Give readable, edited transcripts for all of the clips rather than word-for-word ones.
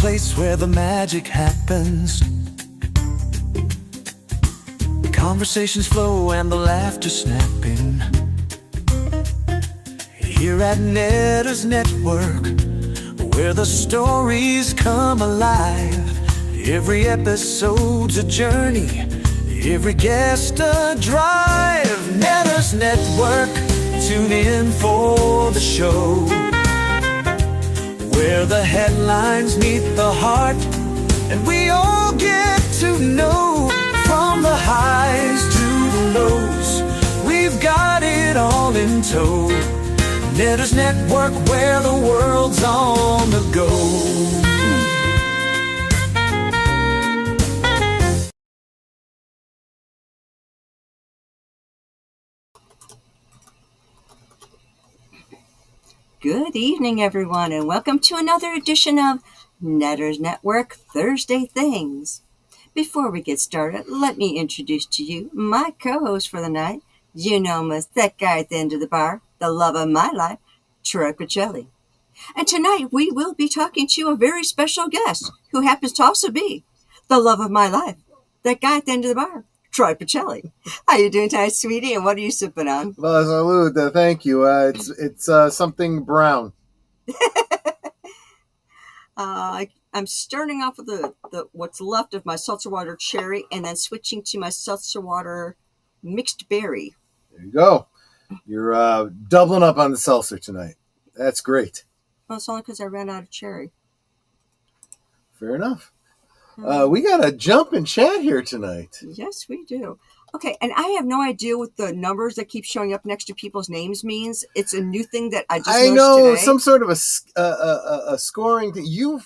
place where the magic happens. Conversations flow and the laughter snapping. Here at Netters Network, where the stories come alive. Every episode's a journey, every guest a drive. Netters Network, tune in for the show, where the headlines meet the heart, and we all get to know. From the highs to the lows, we've got it all in tow. Netters Network, where the world's on the go. Good evening, everyone, and welcome to another edition of Netters Network Thursday Things. Before we get started, let me introduce to you my co-host for the night. You know him as that guy at the end of the bar, the love of my life, Troy Pacelli. And tonight we will be talking to a very special guest who happens to also be the love of my life, that guy at the end of the bar, Troy Pacelli. How you doing tonight, sweetie? And what are you sipping on? Well, salud, thank you. It's something brown. I'm starting off with the what's left of my seltzer water cherry, and then switching to my seltzer water mixed berry. There you go. You're doubling up on the seltzer tonight. That's great. Well, it's only because I ran out of cherry. Fair enough. We got a jump in chat here tonight. Yes, we do. Okay, and I have no idea what the numbers that keep showing up next to people's names means. It's a new thing that I just noticed today. Some sort of a scoring thing.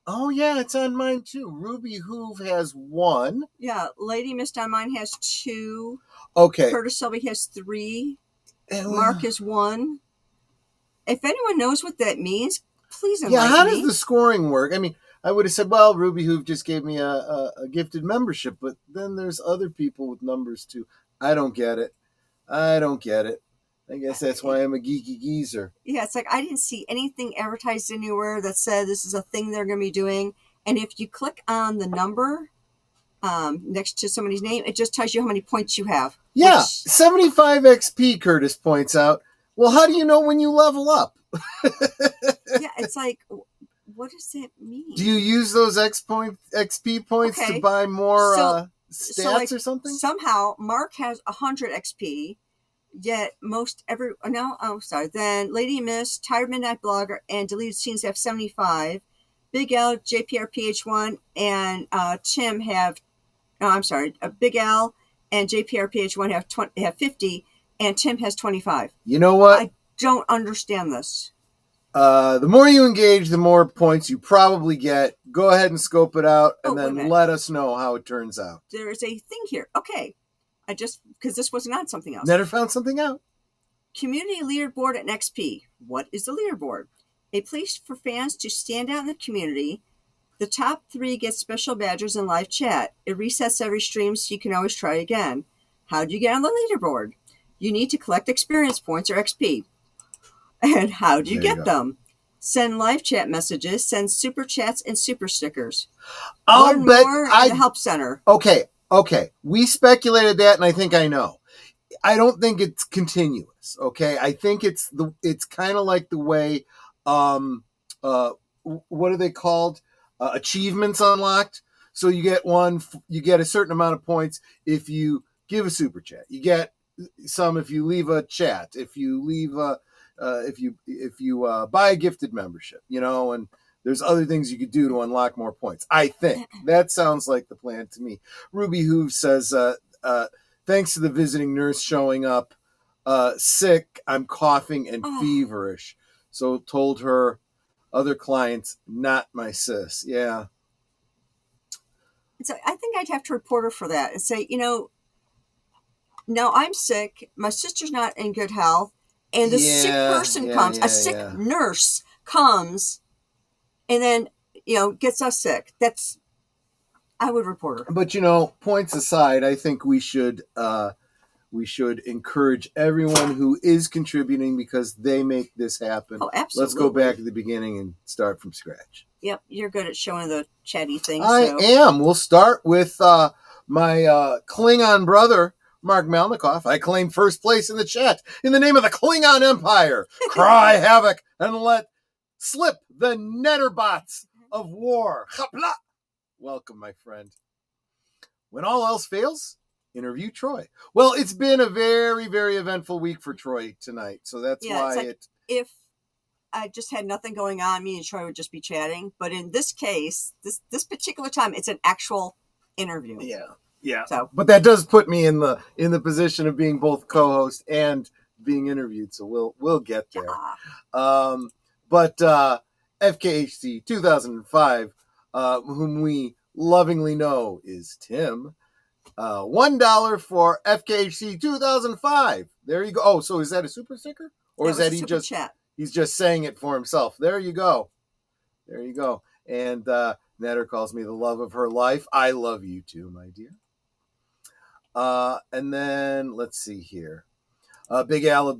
Oh, yeah, it's on mine too. Ruby Hoove has 1. Yeah, Lady Mist on mine has 2. Okay. Curtis Selby has 3. Mark has 1. If anyone knows what that means, please enlighten me. Yeah, how does the scoring work? I mean, I would have said, well, Ruby Hoove just gave me a gifted membership, but then there's other people with numbers too. I don't get it. I guess that's why I'm a geeky geezer. Yeah, it's like I didn't see anything advertised anywhere that said this is a thing they're going to be doing. And if you click on the number next to somebody's name, it just tells you how many points you have. Yeah, 75 XP, Curtis points out. Well, how do you know when you level up? Yeah, it's like, what does that mean? Do you use those XP points to buy more stats or something? Somehow, Mark has 100 XP. Yet then Lady Mist, Tired Midnight Blogger, and Deleted Scenes have 75. Big L, JPRPH1, and Tim have, Big L and JPRPH1 have 50, and Tim has 25. You know what? I don't understand this. The more you engage, the more points you probably get. Go ahead and scope it out, and then let us know how it turns out. There is a thing here. Okay. Because this wasn't on something else. Never found something out. Community leaderboard at XP. What is the leaderboard? A place for fans to stand out in the community. The top 3 get special badges and live chat. It resets every stream, so you can always try again. How do you get on the leaderboard? You need to collect experience points or XP. And how do you get them? Send live chat messages, send super chats and super stickers. Learn more in the help center. Okay, we speculated that, and I think I know. I don't think it's continuous. Okay, I think it's kind of like the way, what are they called? Achievements unlocked. So you get a certain amount of points if you give a super chat. You get some if you leave a chat. If you leave if you buy a gifted membership, and there's other things you could do to unlock more points. I think that sounds like the plan to me. Ruby Hoove says, thanks to the visiting nurse showing up sick, I'm coughing and feverish. So told her other clients, not my sis. Yeah. So I think I'd have to report her for that and say, no, I'm sick. My sister's not in good health. And the sick person comes, a sick nurse comes, and then, gets us sick. I would report her. But, points aside, I think we should encourage everyone who is contributing because they make this happen. Oh, absolutely. Let's go back to the beginning and start from scratch. Yep, you're good at showing the chatty things. I So. am. We'll start with my Klingon brother, Mark Malnikoff. I claim first place in the chat in the name of the Klingon Empire. Cry havoc and let slip the netterbots of war. Hapla! Welcome, my friend. When all else fails, interview Troy. Well, it's been a very, very eventful week for Troy tonight, so that's why like if I just had nothing going on, me and Troy would just be chatting. But in this case, this particular time, it's an actual interview. Yeah. So, but that does put me in the position of being both co-host and being interviewed. So we'll get there. But FKHC 2005, whom we lovingly know is Tim. $1 for FKHC 2005. There you go. Oh, so is that a super sticker, or is that he's just saying it for himself? There you go. And Netter calls me the love of her life. I love you too, my dear. And then let's see here. Big Al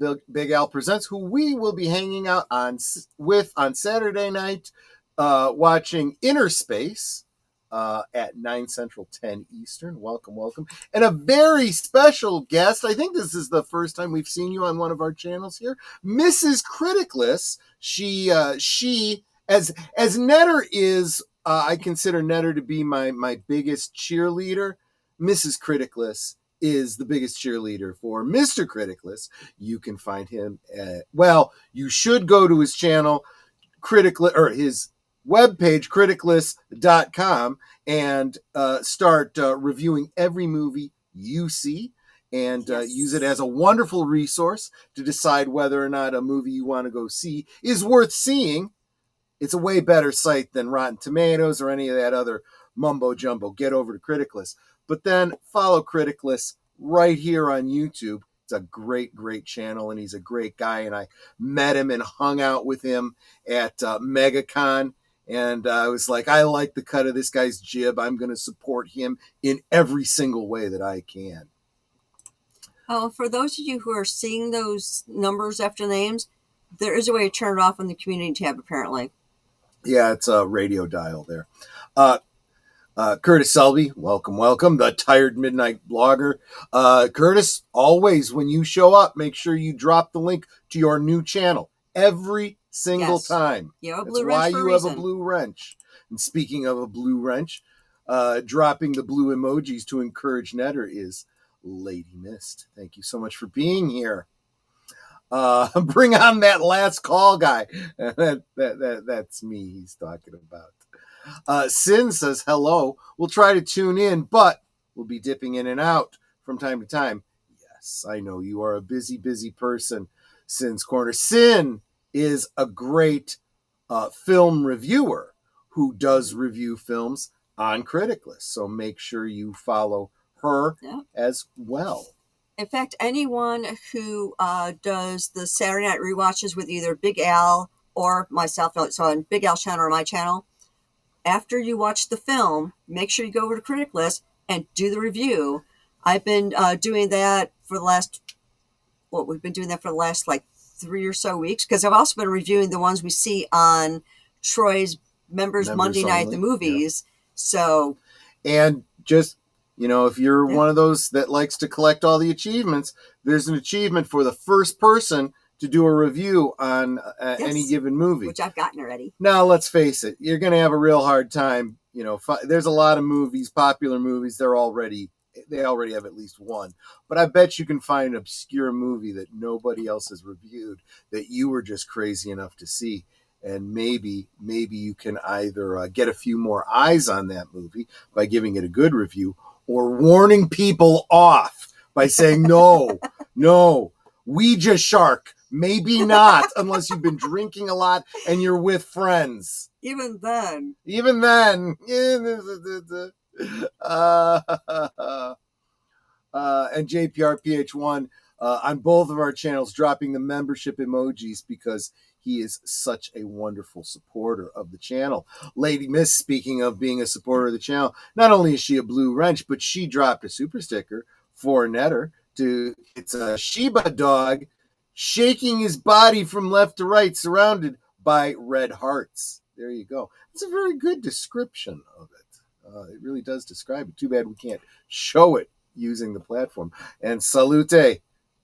presents, who we will be hanging out on Saturday night, watching Inner Space at 9 Central, 10 Eastern. Welcome. And a very special guest. I think this is the first time we've seen you on one of our channels here, Mrs. Criticless. She as Netter is, I consider Netter to be my biggest cheerleader. Mrs. Criticless is the biggest cheerleader for Mr. Criticless. You can find him you should go to his channel, his webpage, criticless.com, and start reviewing every movie you see, and use it as a wonderful resource to decide whether or not a movie you want to go see is worth seeing. It's a way better site than Rotten Tomatoes or any of that other mumbo jumbo. Get over to Criticless. But then follow Criticless right here on YouTube. It's a great, great channel, and he's a great guy. And I met him and hung out with him at MegaCon. And I was like, I like the cut of this guy's jib. I'm going to support him in every single way that I can. Oh, for those of you who are seeing those numbers after names, there is a way to turn it off on the community tab, apparently. Yeah, it's a radio dial there. Curtis Selby, welcome. The Tired Midnight Blogger. Curtis, always when you show up, make sure you drop the link to your new channel every single time. Yeah, That's why you have a blue wrench. And speaking of a blue wrench, dropping the blue emojis to encourage Netter is Lady Mist. Thank you so much for being here. Bring on that last call guy. That's me he's talking about. Sin says hello. We'll try to tune in, but we'll be dipping in and out from time to time. Yes, I know you are a busy person, Sin's Corner. Sin is a great film reviewer who does review films on Criticless. So make sure you follow her as well. In fact, anyone who does the Saturday Night Rewatches with either Big Al or myself, so on Big Al's channel or my channel, after you watch the film, make sure you go over to Criticless and do the review. I've been doing that for the last, we've been doing that for the last like 3 or so weeks, because I've also been reviewing the ones we see on Troy's Members Monday Night, the movies. Yeah. So, and just, if you're one of those that likes to collect all the achievements, there's an achievement for the first person to do a review on any given movie, which I've gotten already. Now, let's face it, you're going to have a real hard time. There's a lot of movies, popular movies, they already have at least one. But I bet you can find an obscure movie that nobody else has reviewed that you were just crazy enough to see. And maybe you can either get a few more eyes on that movie by giving it a good review, or warning people off by saying, no, Ouija shark, maybe not, unless you've been drinking a lot and you're with friends. Even then. And JPRPH1 on both of our channels dropping the membership emojis because he is such a wonderful supporter of the channel. Lady Miss, speaking of being a supporter of the channel, not only is she a blue wrench, but she dropped a super sticker for Netter. It's a Shiba dog shaking his body from left to right, surrounded by red hearts. there you go. It's a very good description of it. It really does describe it. Too bad we can't show it using the platform. And salute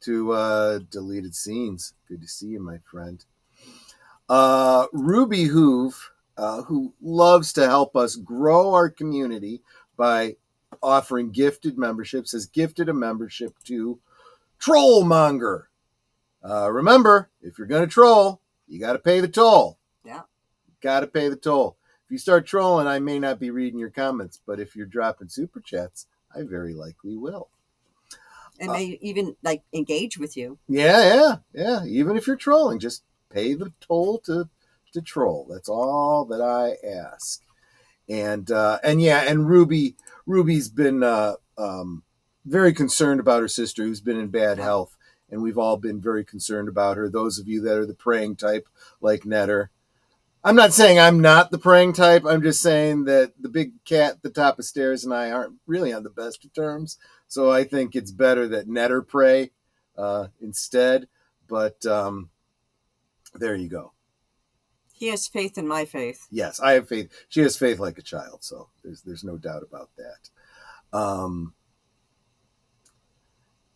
to Deleted Scenes. Good to see you, my friend. Ruby Hoove, who loves to help us grow our community by offering gifted memberships, has gifted a membership to Trollmonger. Remember, if you're going to troll, you got to pay the toll. Yeah. Got to pay the toll. If you start trolling, I may not be reading your comments, but if you're dropping super chats, I very likely will. And may even like engage with you. Yeah. Even if you're trolling, just pay the toll to troll. That's all that I ask. And Ruby's been very concerned about her sister who's been in bad health, and we've all been very concerned about her. Those of you that are the praying type, like Netter. I'm not saying I'm not the praying type. I'm just saying that the big cat at the top of stairs and I aren't really on the best of terms. So I think it's better that Netter pray instead. But there you go. He has faith in my faith. Yes, I have faith. She has faith like a child, so there's no doubt about that.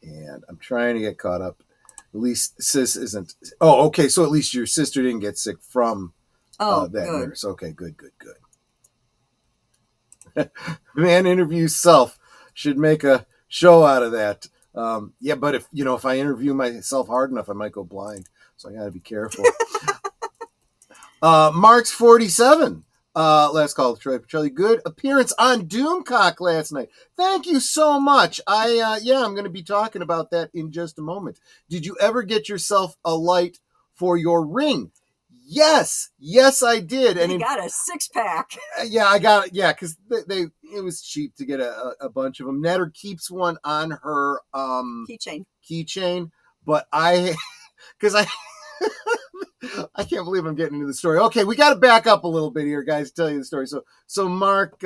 And I'm trying to get caught up. At least Sis isn't. Oh, okay. So at least your sister didn't get sick from that good. nurse. Okay, good. Man interviews self. Should make a show out of that. Yeah, but if I interview myself hard enough, I might go blind. So I got to be careful. Mark's 47. Last call, Troy Pacelli. Good appearance on Doomcock last night. Thank you so much. I'm going to be talking about that in just a moment. Did you ever get yourself a light for your ring? Yes, I did. And he got a 6-pack. Yeah, I got it. Yeah, because it was cheap to get a bunch of them. Netter keeps one on her keychain, but I can't believe I'm getting into the story. Okay, we got to back up a little bit here, guys, to tell you the story. So Mark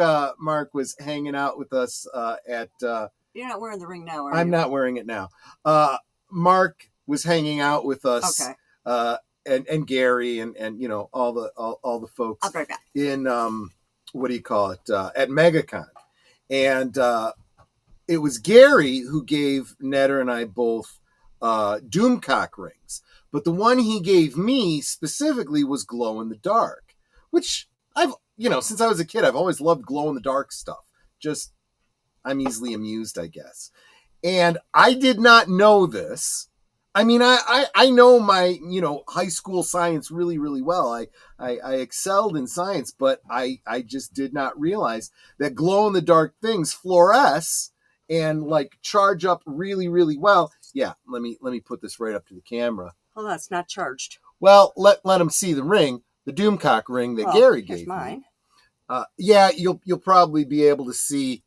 was hanging out with us at. You're not wearing the ring now, are you? I'm not wearing it now. Mark was hanging out with us. Okay. And Gary and all the folks. I'll be right back. In at MegaCon, and it was Gary who gave Netter and I both Doomcock rings. But the one he gave me specifically was glow in the dark, which I've, since I was a kid, I've always loved glow in the dark stuff. Just, I'm easily amused, I guess. And I did not know this. I mean, I know my, high school science really, really well. I excelled in science, but I just did not realize that glow in the dark things fluoresce and charge up really, really well. Yeah, let me put this right up to the camera. Well, that's not charged. Well, let them see the ring, the Doomcock ring that Gary gave mine. Me. Yeah, you'll probably be able to see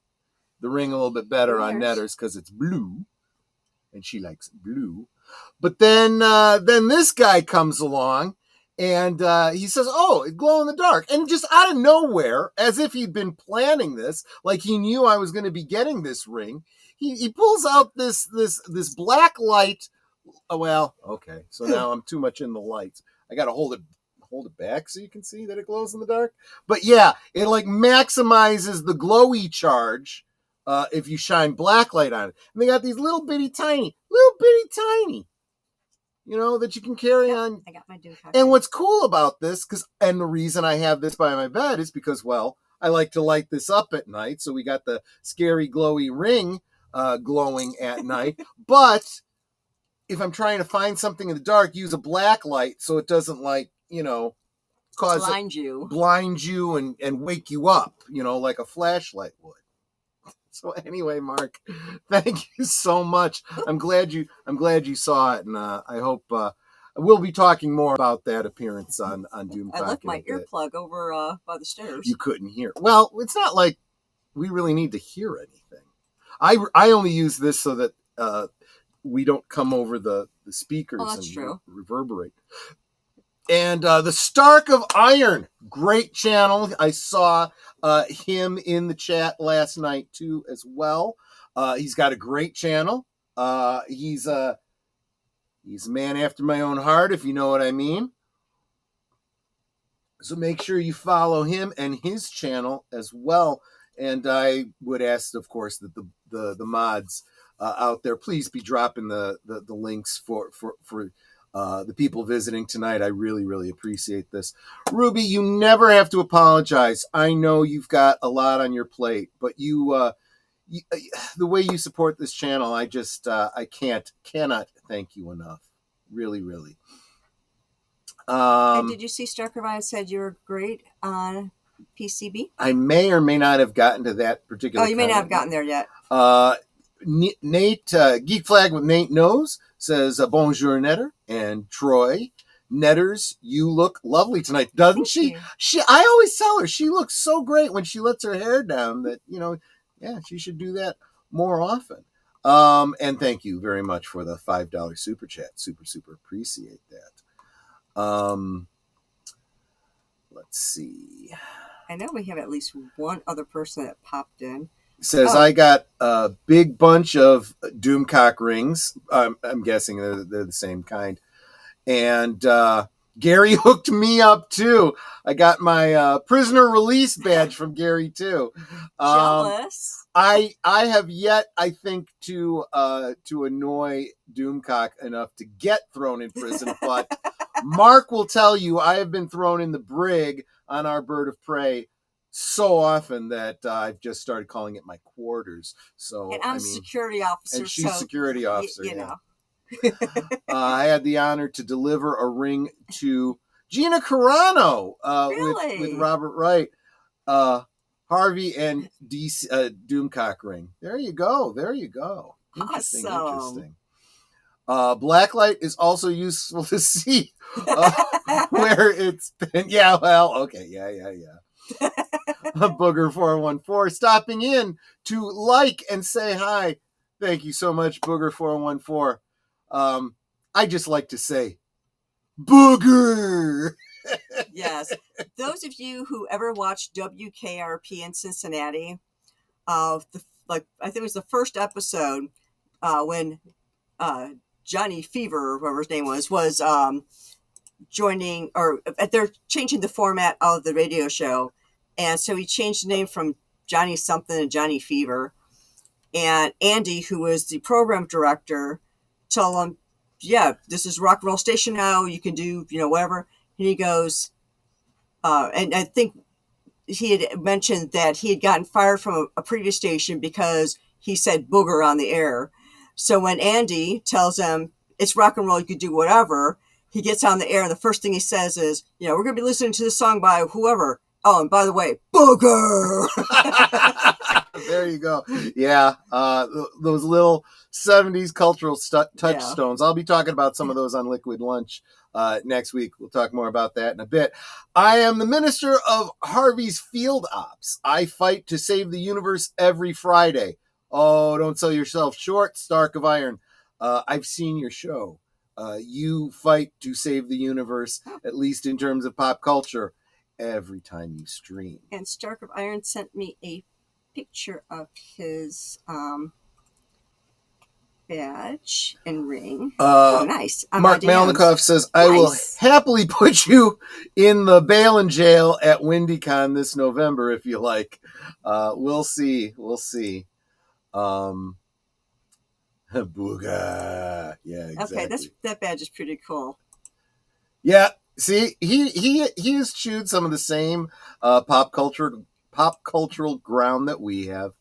the ring a little bit better on Netter's because it's blue, and she likes blue. But then this guy comes along, and he says, "Oh, it glow in the dark," and just out of nowhere, as if he'd been planning this, like he knew I was going to be getting this ring. He pulls out this black light. Oh, well, okay. So now I'm too much in the lights. I got to hold it back so you can see that it glows in the dark. But yeah, it maximizes the glowy charge if you shine black light on it. And they got these little bitty tiny, that you can carry on. I got my Doomcock. And what's cool about this, and the reason I have this by my bed is because, well, I like to light this up at night. So we got the scary glowy ring glowing at night. But if I'm trying to find something in the dark, use a black light so it doesn't cause blind you and wake you up, like a flashlight would. So anyway, Mark, thank you so much. I'm glad you saw it, and I hope we'll be talking more about that appearance on Doomcock. I left my earplug over by the stairs. You couldn't hear. Well, it's not like we really need to hear anything. I only use this so that we don't come over the speakers and reverberate. And the Stark of Iron, great channel. I saw him in the chat last night too, as well. He's got a great channel. He's a man after my own heart, if you know what I mean. So make sure you follow him and his channel as well. And I would ask, of course, that the mods out there, please be dropping the links for the people visiting tonight. I really, really appreciate this. Ruby, you never have to apologize. I know you've got a lot on your plate, but you the way you support this channel, I just I cannot thank you enough. Really, really. And did you see Starker Vine said you were great on PCB? I may or may not have gotten to that particular. Oh, you may not have gotten there yet. Nate, Geek Flag with Nate Knows says, bonjour, Netter. And Troy, Netters, you look lovely tonight, doesn't she? I always tell her she looks so great when she lets her hair down that, yeah, she should do that more often. And thank you very much for the $5 super chat. Super, super appreciate that. Let's see. I know we have at least one other person that popped in. Says, I got a big bunch of Doomcock rings. I'm guessing they're the same kind. And Gary hooked me up, too. I got my prisoner release badge from Gary, too. Jealous. I have yet, I think, to annoy Doomcock enough to get thrown in prison, but Mark will tell you I have been thrown in the brig on our bird of prey so often that I've just started calling it my quarters. So and I'm a security officer. And she's security officer. You know. I had the honor to deliver a ring to Gina Carano really? with Robert Wright, Harvey, and Doomcock ring. There you go. Interesting. Awesome. Interesting. Blacklight is also useful to see where it's been. Yeah, well, okay. Yeah. Booger 414 stopping in to like and say hi. Thank you so much, Booger 414. I just like to say Booger. Yes. Those of you who ever watched WKRP in Cincinnati, I think it was the first episode when Johnny Fever, whoever his name was joining, or they're changing the format of the radio show. And so he changed the name from Johnny something to Johnny Fever. And Andy, who was the program director, told him, yeah, this is rock and roll station now. You can do, whatever. And he goes, and I think he had mentioned that he had gotten fired from a previous station because he said booger on the air. So when Andy tells him it's rock and roll, you could do whatever, he gets on the air and the first thing he says is, we're going to be listening to this song by whoever. Oh, and by the way, booger. There you go. Yeah, those little 70s cultural touchstones. I'll be talking about some of those on Liquid Lunch next week. We'll talk more about that in a bit. I am the minister of Harvey's Field Ops. I fight to save the universe every Friday. Oh, don't sell yourself short, Stark of Iron. I've seen your show. You fight to save the universe, at least in terms of pop culture, every time you stream. And Stark of Iron sent me a picture of his badge and ring. Nice. Mark Malnikoff says, I will happily put you in the bail and jail at WindyCon this November if you like. We'll see. Booga. Yeah, exactly. Okay, that badge is pretty cool. Yeah, see, he has chewed some of the same pop cultural ground that we have.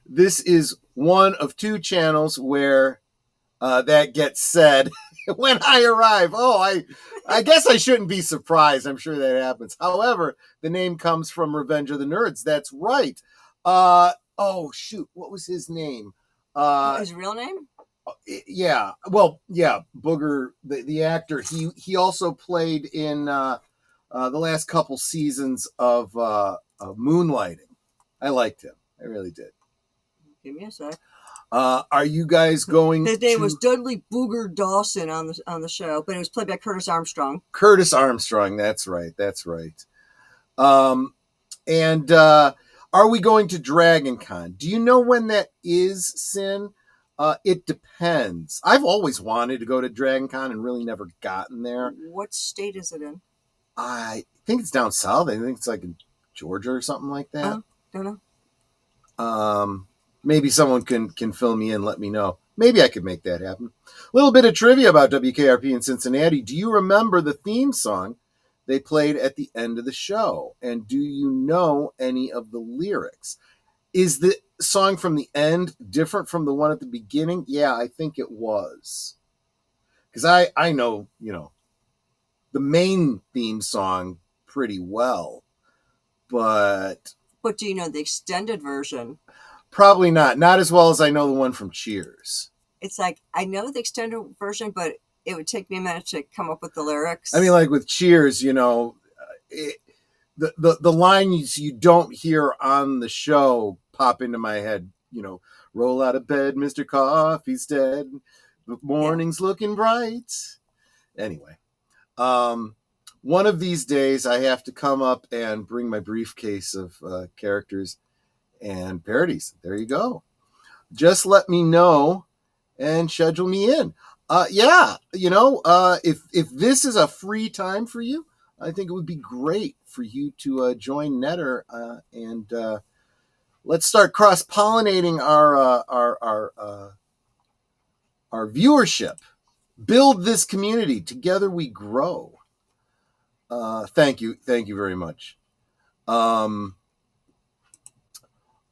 This is one of two channels where that gets said when I arrive. Oh, I guess I shouldn't be surprised. I'm sure that happens. However, the name comes from Revenge of the Nerds. That's right. Oh, shoot. What was his name? His real name? Yeah. Well, yeah. Booger, the actor. He also played in the last couple seasons of Moonlighting. I liked him. I really did. Give me a sec. Are you guys going? His name was Dudley Booger Dawson on the show, but it was played by Curtis Armstrong. Curtis Armstrong. That's right. And are we going to Dragon Con? Do you know when that is, Sin? It depends. I've always wanted to go to Dragon Con and really never gotten there. What state is it in? I think it's down south. I think it's like in Georgia or something like that. Oh, don't know. Maybe someone can fill me in, let me know. Maybe I could make that happen. A little bit of trivia about WKRP in Cincinnati. Do you remember the theme song they played at the end of the show? And do you know any of the lyrics? Is the song from the end different from the one at the beginning? Yeah, I think it was. Because I know, the main theme song pretty well. But do you know the extended version? Probably not. Not as well as I know the one from Cheers. It's like, I know the extended version, but it would take me a minute to come up with the lyrics. I mean, like with Cheers, the lines you don't hear on the show pop into my head. Roll out of bed, Mr. Coffee's dead. The morning's looking bright. Anyway, one of these days I have to come up and bring my briefcase of characters and parodies. There you go. Just let me know and schedule me in. If this is a free time for you, I think it would be great for you to join Netter and let's start cross-pollinating our viewership. Build this community. Together we grow. Thank you very much.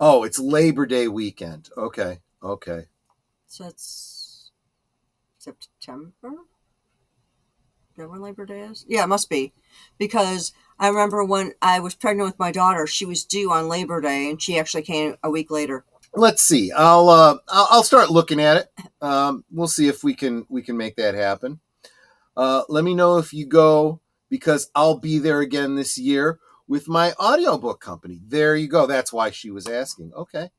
It's Labor Day weekend. Okay. So it's September? Is that when Labor Day is? Yeah, it must be. Because I remember when I was pregnant with my daughter, she was due on Labor Day, and she actually came a week later. Let's see. I'll start looking at it. We'll see if we can make that happen. Let me know if you go, because I'll be there again this year with my audiobook company. There you go. That's why she was asking. Okay.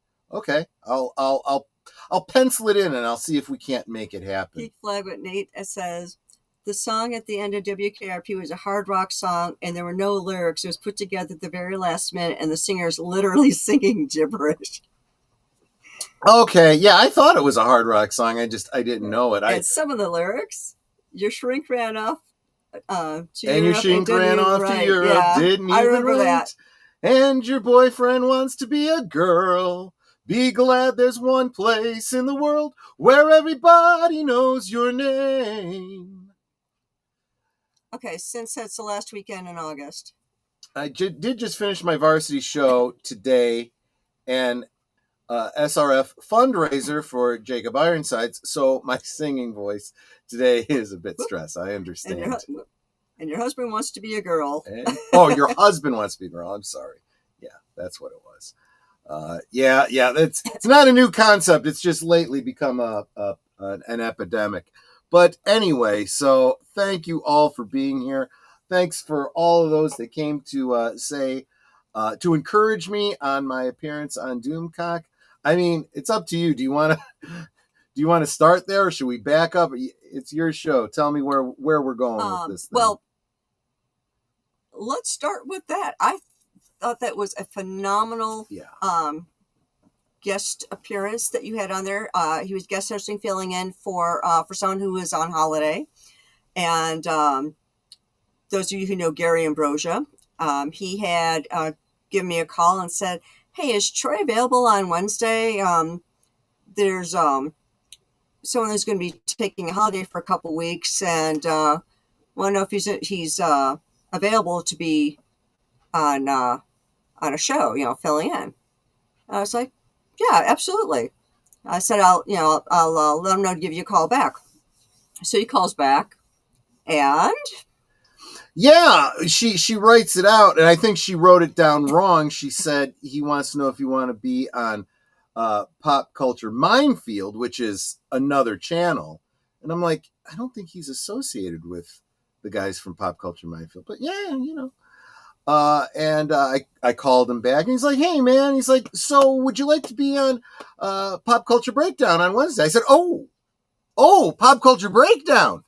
I'll pencil it in and I'll see if we can't make it happen. Geek Flag with Nate says, the song at the end of WKRP was a hard rock song and there were no lyrics. It was put together at the very last minute and the singer's literally singing gibberish. Okay. Yeah, I thought it was a hard rock song. I didn't know it. And some of the lyrics, your shrink ran off to and your shrink ran off to Europe, yeah, didn't I even remember write. that. And your boyfriend wants to be a girl. Be glad there's one place in the world where everybody knows your name. Okay, since that's the last weekend in August. I did just finish my varsity show today, and SRF fundraiser for Jacob Ironsides. So my singing voice today is a bit stressed. I understand. And your husband wants to be a girl. Your husband wants to be a girl. I'm sorry. Yeah, that's what it was. It's not a new concept. It's just lately become an epidemic. But anyway, so thank you all for being here. Thanks for all of those that came to to encourage me on my appearance on Doomcock. I mean, it's up to you. Do you want to start there, or should we back up? It's your show. Tell me where we're going with this thing. Well, let's start with that. I thought that was a phenomenal guest appearance that you had on there. He was guest hosting, filling in for someone who was on holiday. And those of you who know Gary Ambrosia, he had given me a call and said, hey, is Troy available on Wednesday? There's someone who's going to be taking a holiday for a couple weeks and want to know if he's available to be on a show, filling in. I was like, yeah, absolutely. I said, I'll let him know to give you a call back. So he calls back and... Yeah, she writes it out, and I think she wrote it down wrong. She said he wants to know if you want to be on Pop Culture Minefield, which is another channel. And I'm like, I don't think he's associated with the guys from Pop Culture Minefield. But yeah, I called him back, and he's like, hey, man. He's like, so would you like to be on Pop Culture Breakdown on Wednesday? I said, oh, Pop Culture Breakdown.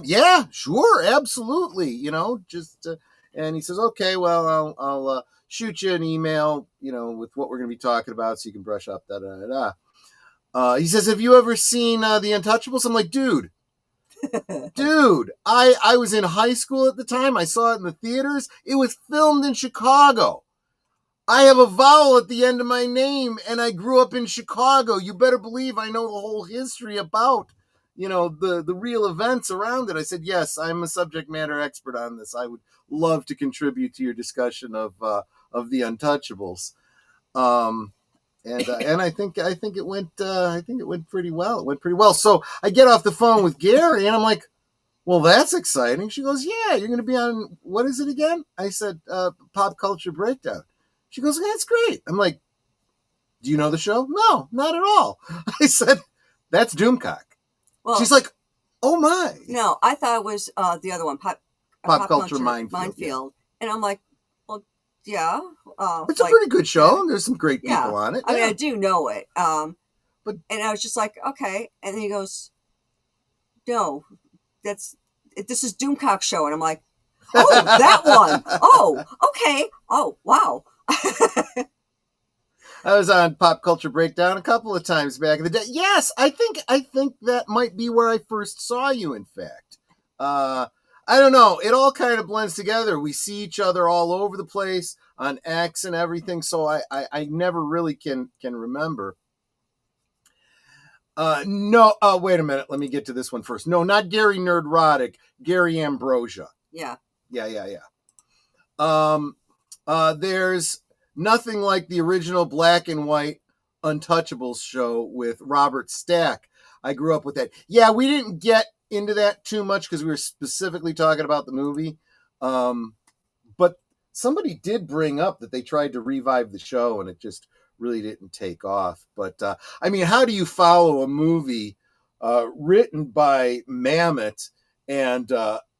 Yeah, sure, absolutely. And he says, okay, well, I'll shoot you an email, with what we're going to be talking about so you can brush up, He says, have you ever seen The Untouchables? I'm like, dude, Dude, I was in high school at the time. I saw it in the theaters. It was filmed in Chicago. I have a vowel at the end of my name, and I grew up in Chicago. You better believe I know the whole history about, the real events around it. I said, yes, I'm a subject matter expert on this. I would love to contribute to your discussion of the Untouchables. And I think it went pretty well. It went pretty well. So I get off the phone with Gary, and I'm like, well, that's exciting. She goes, yeah, you're going to be on, what is it again? I said, Pop Culture Breakdown. She goes, that's great. I'm like, do you know the show? No, not at all. I said, that's Doomcock. Well, she's like, oh my. No, I thought it was the other one, Pop Culture Minefield. Yeah. And I'm like, well, yeah. It's a pretty good show. There's some great people on it. I mean, I do know it. And I was just like, okay. And then he goes, no, this is Doomcock's show. And I'm like, oh, that one. Oh, okay. Oh, wow. I was on Pop Culture Breakdown a couple of times back in the day. Yes, I think that might be where I first saw you, in fact. I don't know. It all kind of blends together. We see each other all over the place on X and everything, so I never really can remember. No, wait a minute. Let me get to this one first. No, not Gary Nerdrotic. Gary Ambrosia. Yeah. Yeah. There's nothing like the original black and white Untouchables show with Robert Stack. I grew up with that. Yeah, we didn't get into that too much because we were specifically talking about the movie. But somebody did bring up that they tried to revive the show and it just really didn't take off. But I mean, how do you follow a movie written by Mamet and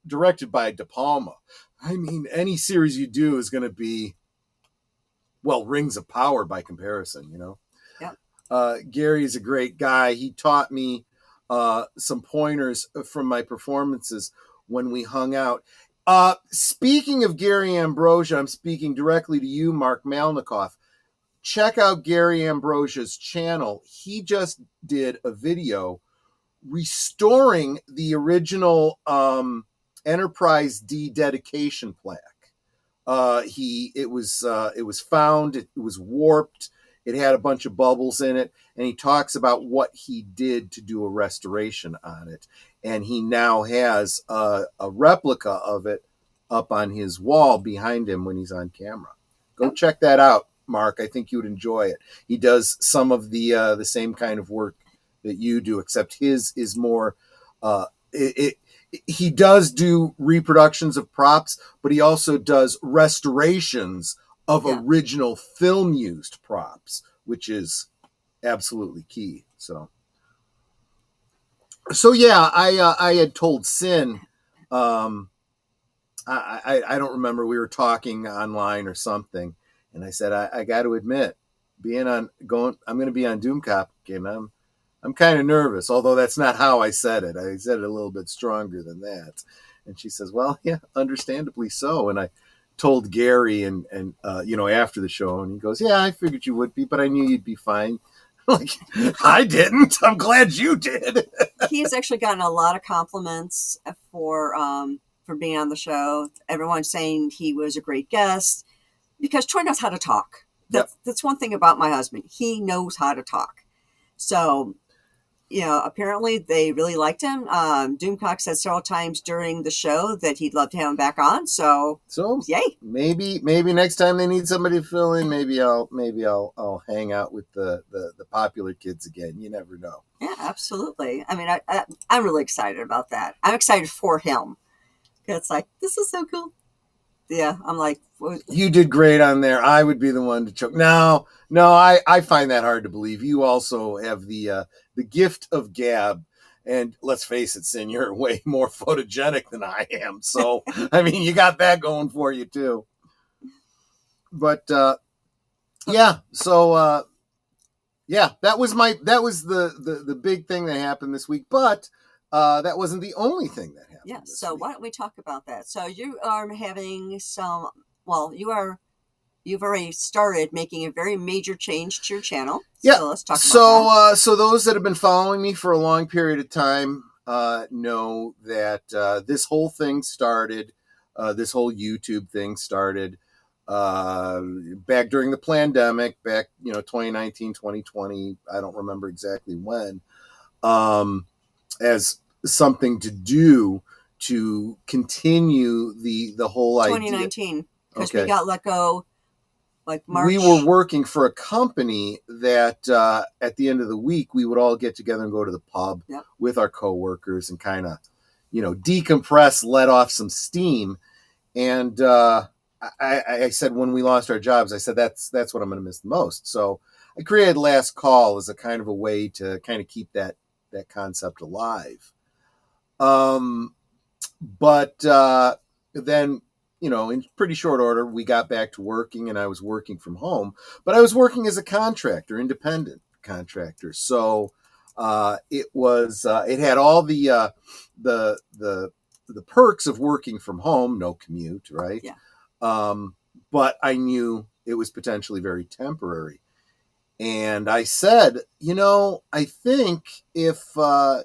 directed by De Palma? I mean, any series you do is going to be, well, Rings of Power by comparison, Yeah. Gary is a great guy. He taught me some pointers from my performances when we hung out. Speaking of Gary Ambrosia, I'm speaking directly to you, Mark Malnikoff. Check out Gary Ambrosia's channel. He just did a video restoring the original Enterprise D dedication plaque. It was found, it was warped, it had a bunch of bubbles in it, and he talks about what he did to do a restoration on it. And he now has a replica of it up on his wall behind him when he's on camera. Go check that out, Mark. I think you would enjoy it. He does some of the same kind of work that you do, except his is more he does do reproductions of props, but he also does restorations of original film used props, which is absolutely key. So yeah, I had told Sin, I don't remember, we were talking online or something, and I said, I got to admit, I'm going to be on Doomcock, and I'm kind of nervous, although that's not how I said it. I said it a little bit stronger than that. And she says, well, yeah, understandably so. And I told Gary and after the show, and he goes, yeah, I figured you would be, but I knew you'd be fine. Like, I didn't. I'm glad you did. He's actually gotten a lot of compliments for being on the show. Everyone's saying he was a great guest because Troy knows how to talk. That's one thing about my husband. He knows how to talk. So, apparently they really liked him. Doomcock said several times during the show that he'd love to have him back on. So yay! Maybe next time they need somebody to fill in, maybe I'll hang out with the popular kids again. You never know. Yeah, absolutely. I mean, I'm really excited about that. I'm excited for him. It's like, this is so cool. Yeah, I'm like, you did great on there. I would be the one to choke. No, I find that hard to believe. You also have the gift of gab, and let's face it, Sin, you're way more photogenic than I am. So, I mean, you got that going for you too. But yeah, so yeah, that was the big thing that happened this week. But that wasn't the only thing that happened. Yeah, so why don't we talk about that? So you are having you've already started making a very major change to your channel. Yeah. So let's talk about that. So those that have been following me for a long period of time know that this whole thing started, this whole YouTube thing started back during the pandemic, back, 2019, 2020. I don't remember exactly when, as something to do to continue the whole idea. 2019, because Okay. we got let go like March. We were working for a company that at the end of the week, we would all get together and go to the pub with our coworkers and kind of, decompress, let off some steam. And I said, when we lost our jobs, I said, that's what I'm going to miss the most. So I created Last Call as a kind of a way to kind of keep that concept alive. But then, in pretty short order, we got back to working, and I was working from home, but I was working as a contractor, independent contractor. So it had all the perks of working from home, no commute, right? Yeah. But I knew it was potentially very temporary. And I said, I think if I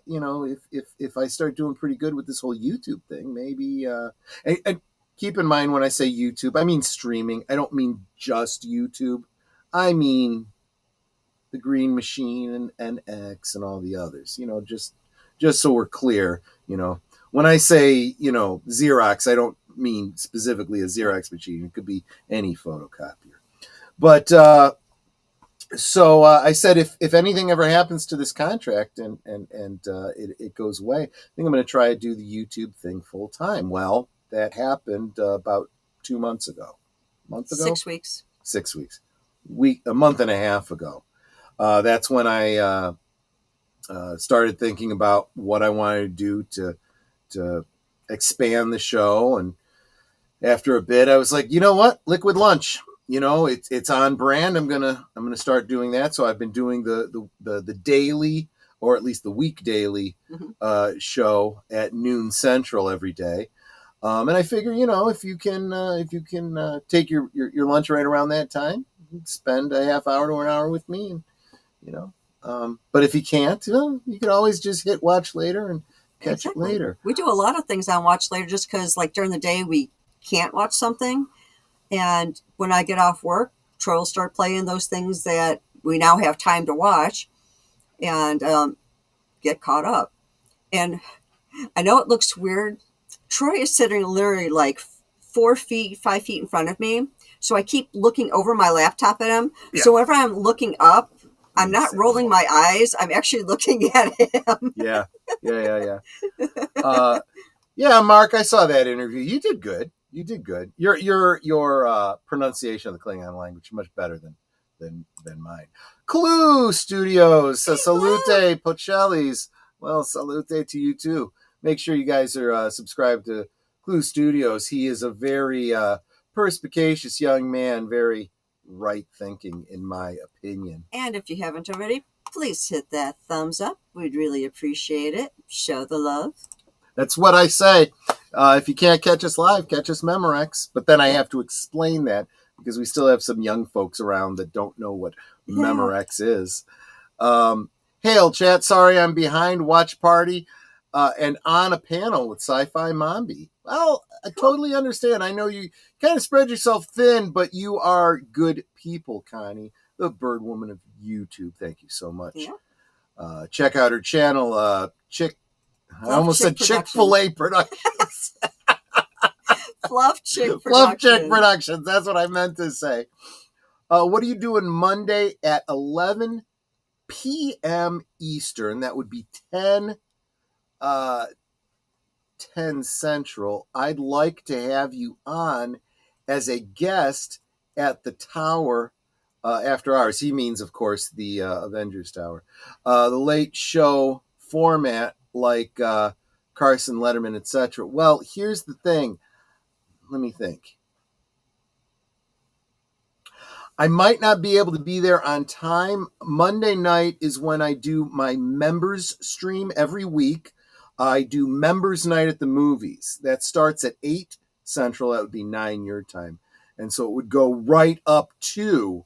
start doing pretty good with this whole YouTube thing, maybe, and keep in mind when I say YouTube, I mean streaming. I don't mean just YouTube. I mean the Green Machine and NX and all the others, just so we're clear, when I say, Xerox, I don't mean specifically a Xerox machine. It could be any photocopier. But, so I said, if anything ever happens to this contract and it goes away, I think I'm going to try to do the YouTube thing full time. Well, that happened about 2 months ago. A month ago? 6 weeks. 6 weeks. A month and a half ago. That's when I started thinking about what I wanted to do to expand the show. And after a bit, I was like, you know what? Liquid Lunch. It's on brand. I'm gonna start doing that. So I've been doing the daily, or at least the week daily, show at noon Central every day. And I figure, if you can take your lunch right around that time, spend a half hour to an hour with me, and but if you can't, you can always just hit watch later and catch it later. We do a lot of things on watch later, just because like during the day we can't watch something. And when I get off work, Troy will start playing those things that we now have time to watch and get caught up. And I know it looks weird. Troy is sitting literally like 4 feet, 5 feet in front of me. So I keep looking over my laptop at him. Yeah. So whenever I'm looking up, I'm not rolling my eyes. I'm actually looking at him. Yeah. Yeah, Mark, I saw that interview. You did good. Your pronunciation of the Klingon language is much better than mine. CluuStudio, salute, Pacelli's. Well, salute to you too. Make sure you guys are subscribed to CluuStudios. He is a very perspicacious young man, very right thinking, in my opinion. And if you haven't already, please hit that thumbs up. We'd really appreciate it. Show the love. That's what I say. If you can't catch us live, catch us Memorex. But then I have to explain that because we still have some young folks around that don't know what Memorex is. Hail, chat. Sorry I'm behind. Watch party and on a panel with SciFi Mombie. Well, I totally understand. I know you kind of spread yourself thin, but you are good people, Connie, the bird woman of YouTube. Thank you so much. Yeah. Check out her channel, I almost said Chick-fil-A Productions. Fluff Chick Productions. That's what I meant to say. What are you doing Monday at 11 p.m. Eastern? That would be 10 Central. I'd like to have you on as a guest at the Tower after hours. He means, of course, the Avengers Tower. The late show format, like Carson, Letterman, etc. Well, here's the thing. Let me think. I might not be able to be there on time. Monday night is when I do my members stream every week. I do members night at the movies. That starts at 8 Central. That would be 9 your time. And so it would go right up to,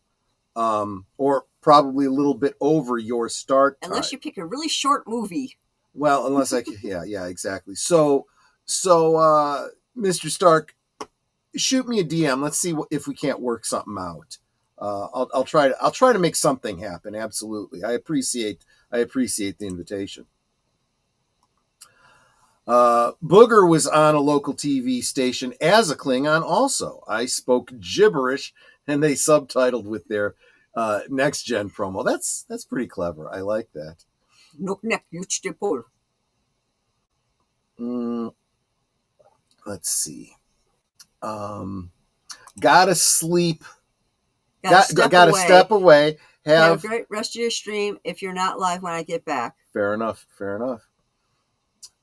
or probably a little bit over your start time. Unless you pick a really short movie. Well, unless I can, yeah, exactly. So, Mr. Stark, shoot me a DM. Let's see if we can't work something out. I'll try to make something happen. Absolutely. I appreciate the invitation. Booger was on a local TV station as a Klingon also. I spoke gibberish and they subtitled with their next gen promo. That's pretty clever. I like that. Let's see. Gotta sleep. Gotta step away. Have a great rest of your stream if you're not live when I get back. Fair enough.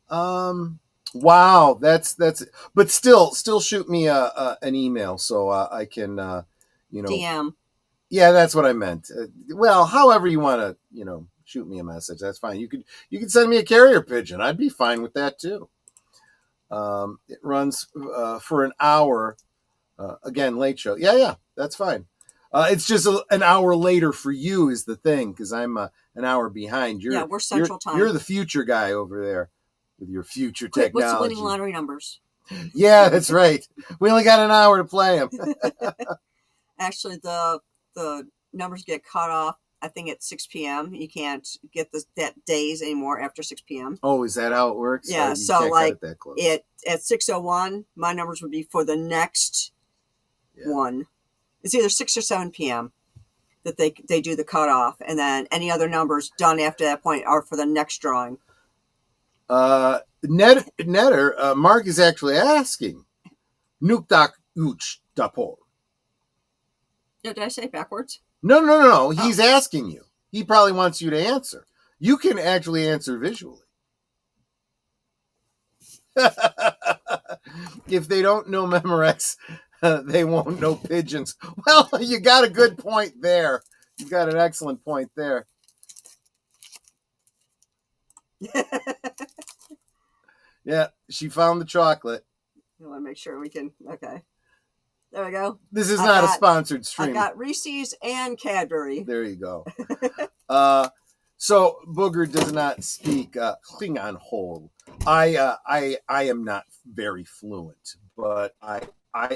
Wow, that's but still shoot me an email so I can DM. Yeah, that's what I meant. Well, however you want to shoot me a message, that's fine. You could send me a carrier pigeon. I'd be fine with that too. It runs for an hour. Again, late show. Yeah, that's fine. It's just an hour later for you is the thing, because I'm an hour behind. We're Central Time. You're the future guy over there with your future technology. What's the winning lottery numbers? Yeah, that's right. We only got an hour to play them. Actually, the numbers get cut off, I think, at 6 p.m. You can't get that days anymore after 6 p.m. Oh, is that how it works? Yeah, so like at 6:01, my numbers would be for the next one. It's either 6 or 7 p.m. that they do the cutoff, and then any other numbers done after that point are for the next drawing. Netter, Mark is actually asking, Nukdak uch dapor. Did I say it backwards? No. He's asking you. He probably wants you to answer. You can actually answer visually. If they don't know Memorex, they won't know pigeons. Well, you got a good point there. You got an excellent point there. Yeah, she found the chocolate. I want to make sure we can. Okay. There we go. This is not a sponsored stream. I got Reese's and Cadbury. There you go. So Booger does not speak Klingon whole. I am not very fluent, but I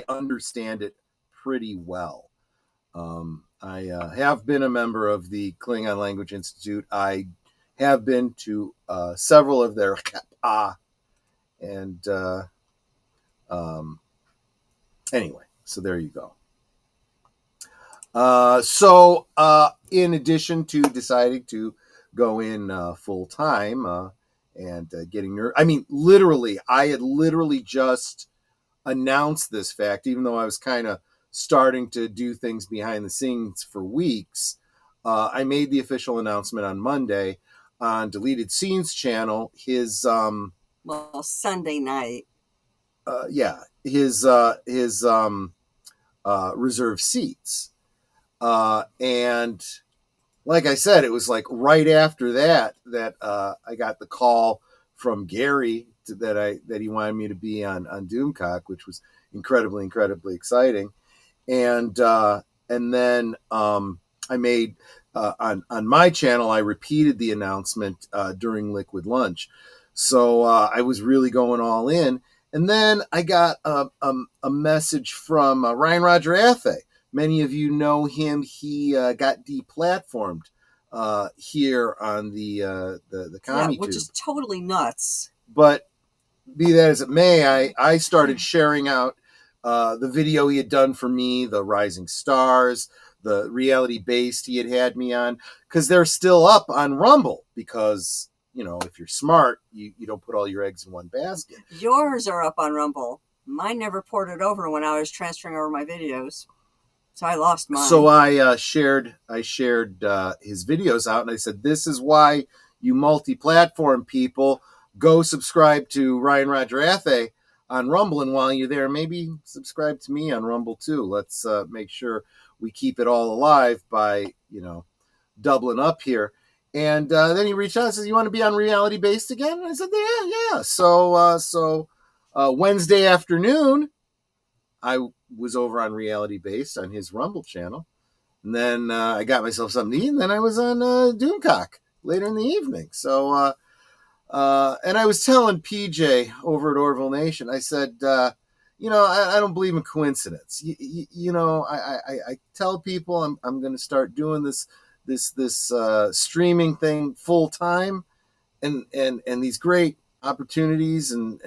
understand it pretty well. I have been a member of the Klingon Language Institute. I have been to several of their and anyway, so there you go. So in addition to deciding to go in full time and getting I mean, I had literally just announced this fact, even though I was kind of starting to do things behind the scenes for weeks. I made the official announcement on Monday on Deleted Scenes channel. His Sunday night. His reserved seats. And like I said, it was like right after that I got the call from Gary that he wanted me to be on Doomcock, which was incredibly exciting. And then I made on my channel, I repeated the announcement during Liquid Lunch. So I was really going all in. And then I got a message from Ryan Roger Athe. Many of you know him. He got deplatformed here on the commie which is totally nuts. But be that as it may, I started sharing out the video he had done for me, the Rising Stars, the reality based he had me on, because they're still up on Rumble. Because if you're smart, you don't put all your eggs in one basket. Yours are up on Rumble. Mine never ported over when I was transferring over my videos. So I lost mine. So I shared his videos out, and I said, this is why you multi-platform people go subscribe to Ryan Roger Athe on Rumble, and while you're there, maybe subscribe to me on Rumble too. Let's make sure we keep it all alive by doubling up here. And then he reached out and says, you want to be on Reality Based again? And I said, yeah. So Wednesday afternoon, I was over on Reality Based on his Rumble channel. And then I got myself something to eat, and then I was on Doomcock later in the evening. So And I was telling PJ over at Orville Nation, I said, I don't believe in coincidence. I tell people I'm going to start doing this streaming thing full time, and these great opportunities and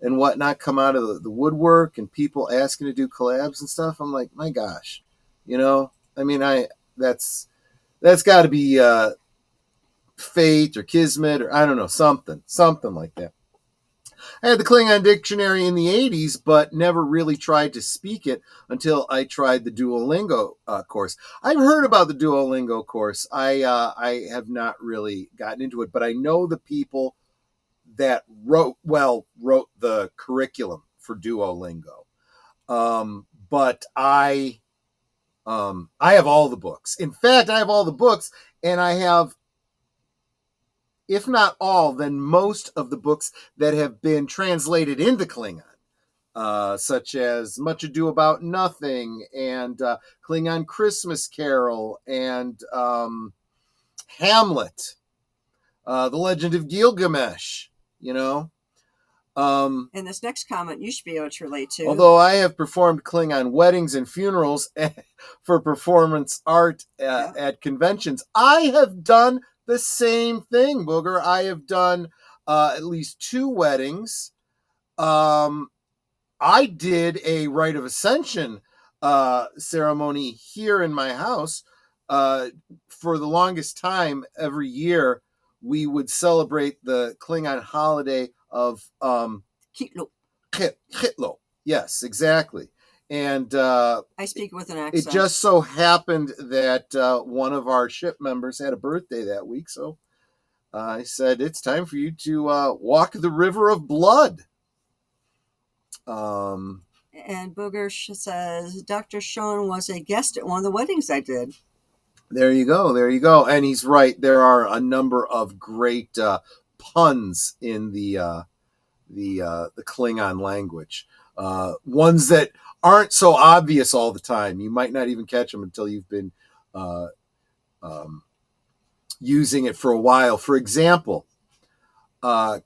whatnot come out of the woodwork, and people asking to do collabs and stuff. I'm like, my gosh, that's got to be fate or kismet, or I don't know, something like that. I had the Klingon dictionary in the 80s, but never really tried to speak it until I tried the Duolingo course. I've heard about the Duolingo course. I have not really gotten into it, but I know the people that wrote the curriculum for Duolingo. But I have all the books. In fact, I have all the books, and I have, if not all, then most of the books that have been translated into Klingon, such as Much Ado About Nothing and Klingon Christmas Carol and Hamlet, The Legend of Gilgamesh, And this next comment you should be able to relate to. Although I have performed Klingon weddings and funerals for performance art at conventions, I have done the same thing, Booger. I have done at least 2 weddings. I did a Rite of Ascension ceremony here in my house. For the longest time, every year, we would celebrate the Klingon holiday of Kitlo. Yes, exactly. And I speak with an accent. It just so happened that one of our ship members had a birthday that week, so I said, it's time for you to walk the river of blood. And Booger says, Dr. Schoen was a guest at one of the weddings I did. There you go. And he's right. There are a number of great puns in the Klingon language. Ones that aren't so obvious all the time. You might not even catch them until you've been using it for a while. For example, count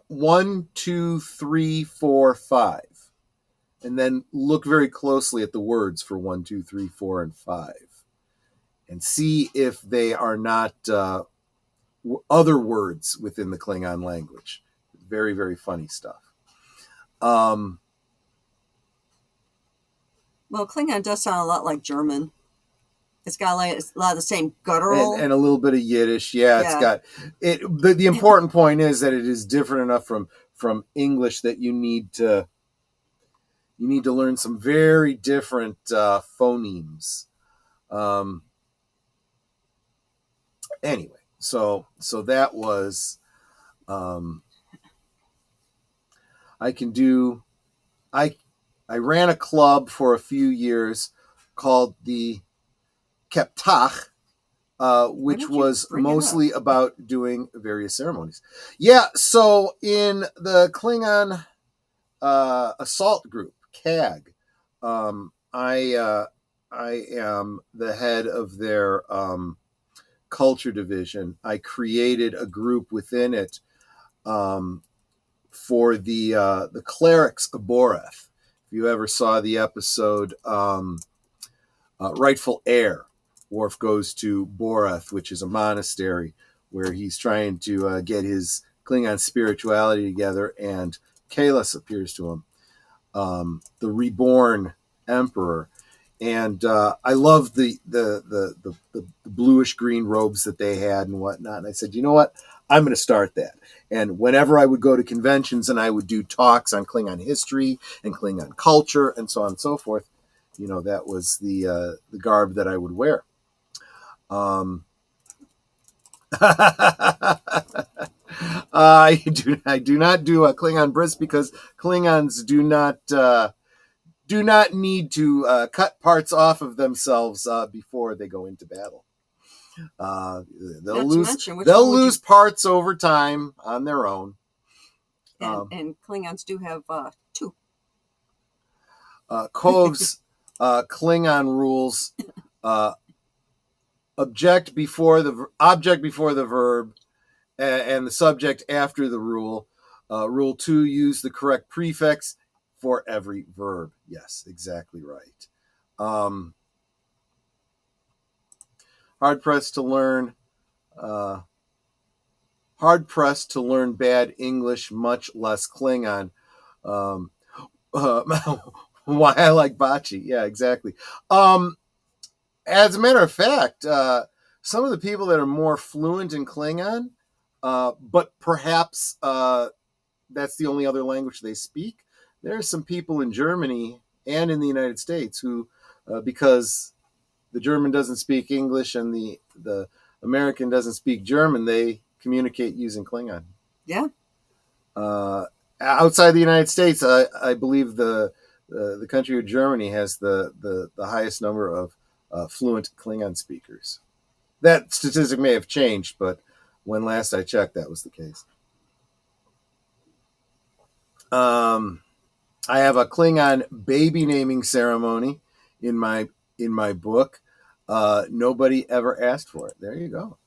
1, 2, 3, 4, 5, and then look very closely at the words for 1, 2, 3, 4, and 5, and see if they are not other words within the Klingon language. Very, very funny stuff. Well, Klingon does sound a lot like German. It's got like a lot of the same guttural. And a little bit of Yiddish. Yeah, it's got it. The important point is that it is different enough from English that you need to learn some very different phonemes. Anyway, so that was I ran a club for a few years called the Keptach, which was mostly about doing various ceremonies. Yeah, so in the Klingon assault group, CAG, I am the head of their culture division. I created a group within it for the clerics of Boreth. If you ever saw the episode Rightful Heir, Worf goes to Boreth, which is a monastery where he's trying to get his Klingon spirituality together, and Kahless appears to him, the reborn emperor. And I loved the bluish green robes that they had and whatnot. And I said, you know what? I'm going to start that. And whenever I would go to conventions and I would do talks on Klingon history and Klingon culture and so on and so forth, that was the garb that I would wear. I do not do a Klingon bris because Klingons do not need to cut parts off of themselves before they go into battle. They'll lose parts over time on their own. And Klingons do have 2. Kov's Klingon rules: object before the verb, and the subject after the rule. Rule 2, use the correct prefix for every verb. Yes, exactly right. Hard pressed to learn bad English, much less Klingon. Um, why I like bocce. Yeah, exactly. As a matter of fact, some of the people that are more fluent in Klingon, but perhaps that's the only other language they speak. There are some people in Germany and in the United States who, because the German doesn't speak English and the American doesn't speak German, they communicate using Klingon. Yeah. Outside the United States, I believe the country of Germany has the highest number of fluent Klingon speakers. That statistic may have changed, but when last I checked, that was the case. I have a Klingon baby naming ceremony in my book. Nobody ever asked for it. There you go.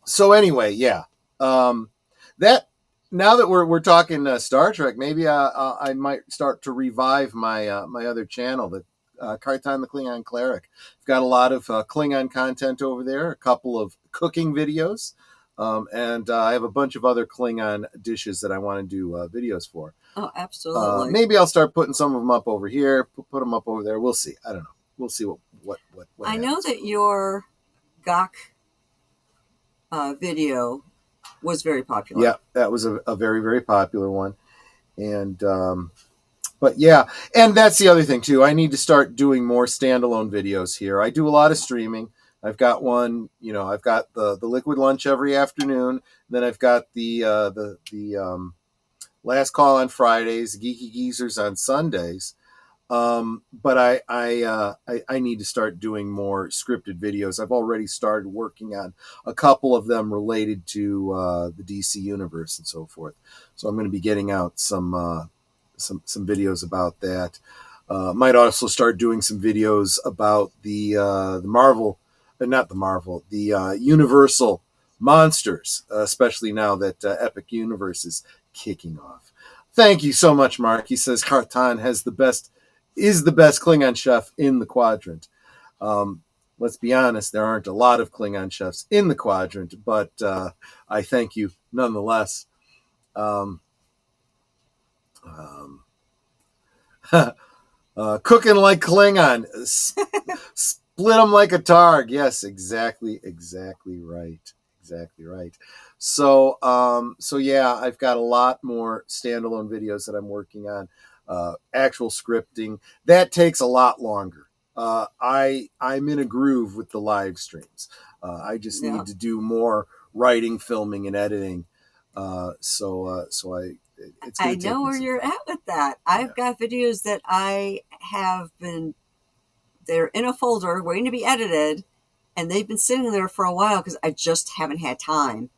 So anyway, yeah. That now that we're talking Star Trek, maybe I might start to revive my my other channel, the Kartan the Klingon Cleric. I've got a lot of Klingon content over there, a couple of cooking videos. And I have a bunch of other Klingon dishes that I want to do videos for. Oh, absolutely. Maybe I'll start putting some of them up over here, put them up over there. We'll see. I don't know. We'll see what I know that your Gok video was very popular. Yeah, that was a very, very popular one. And but yeah, and that's the other thing too. I need to start doing more standalone videos here. I do a lot of streaming. I've got one, I've got the liquid lunch every afternoon. Then I've got the last call on Fridays, Geeky Geezers on Sundays. But I need to start doing more scripted videos. I've already started working on a couple of them related to the DC universe and so forth. So I'm going to be getting out some videos about that. Might also start doing some videos about the Marvel. Not the Marvel, the Universal monsters, especially now that Epic Universe is kicking off. Thank you so much, Mark. He says Kartan is the best Klingon chef in the quadrant. Let's be honest, there aren't a lot of Klingon chefs in the quadrant, but I thank you nonetheless. Cooking like Klingon. Split them like a targ. Yes, exactly right. So yeah, I've got a lot more standalone videos that I'm working on. Actual scripting that takes a lot longer. I'm in a groove with the live streams. I just need to do more writing, filming, and editing. So I know where you're at with that. I've got videos that I have been. They're in a folder waiting to be edited, and they've been sitting there for a while because I just haven't had time.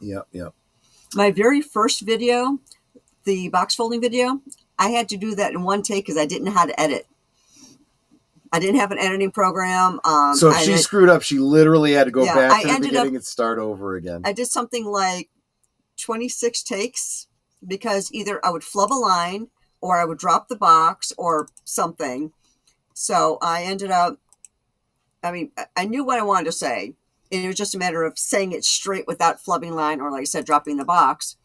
Yep. My very first video, the box folding video, I had to do that in one take because I didn't know how to edit. I didn't have an editing program. So if she screwed up, she literally had to go back to the beginning and start over again. I did something like 26 takes because either I would flub a line or I would drop the box or something. So I ended up, I knew what I wanted to say. And it was just a matter of saying it straight without flubbing line or, like I said, dropping the box.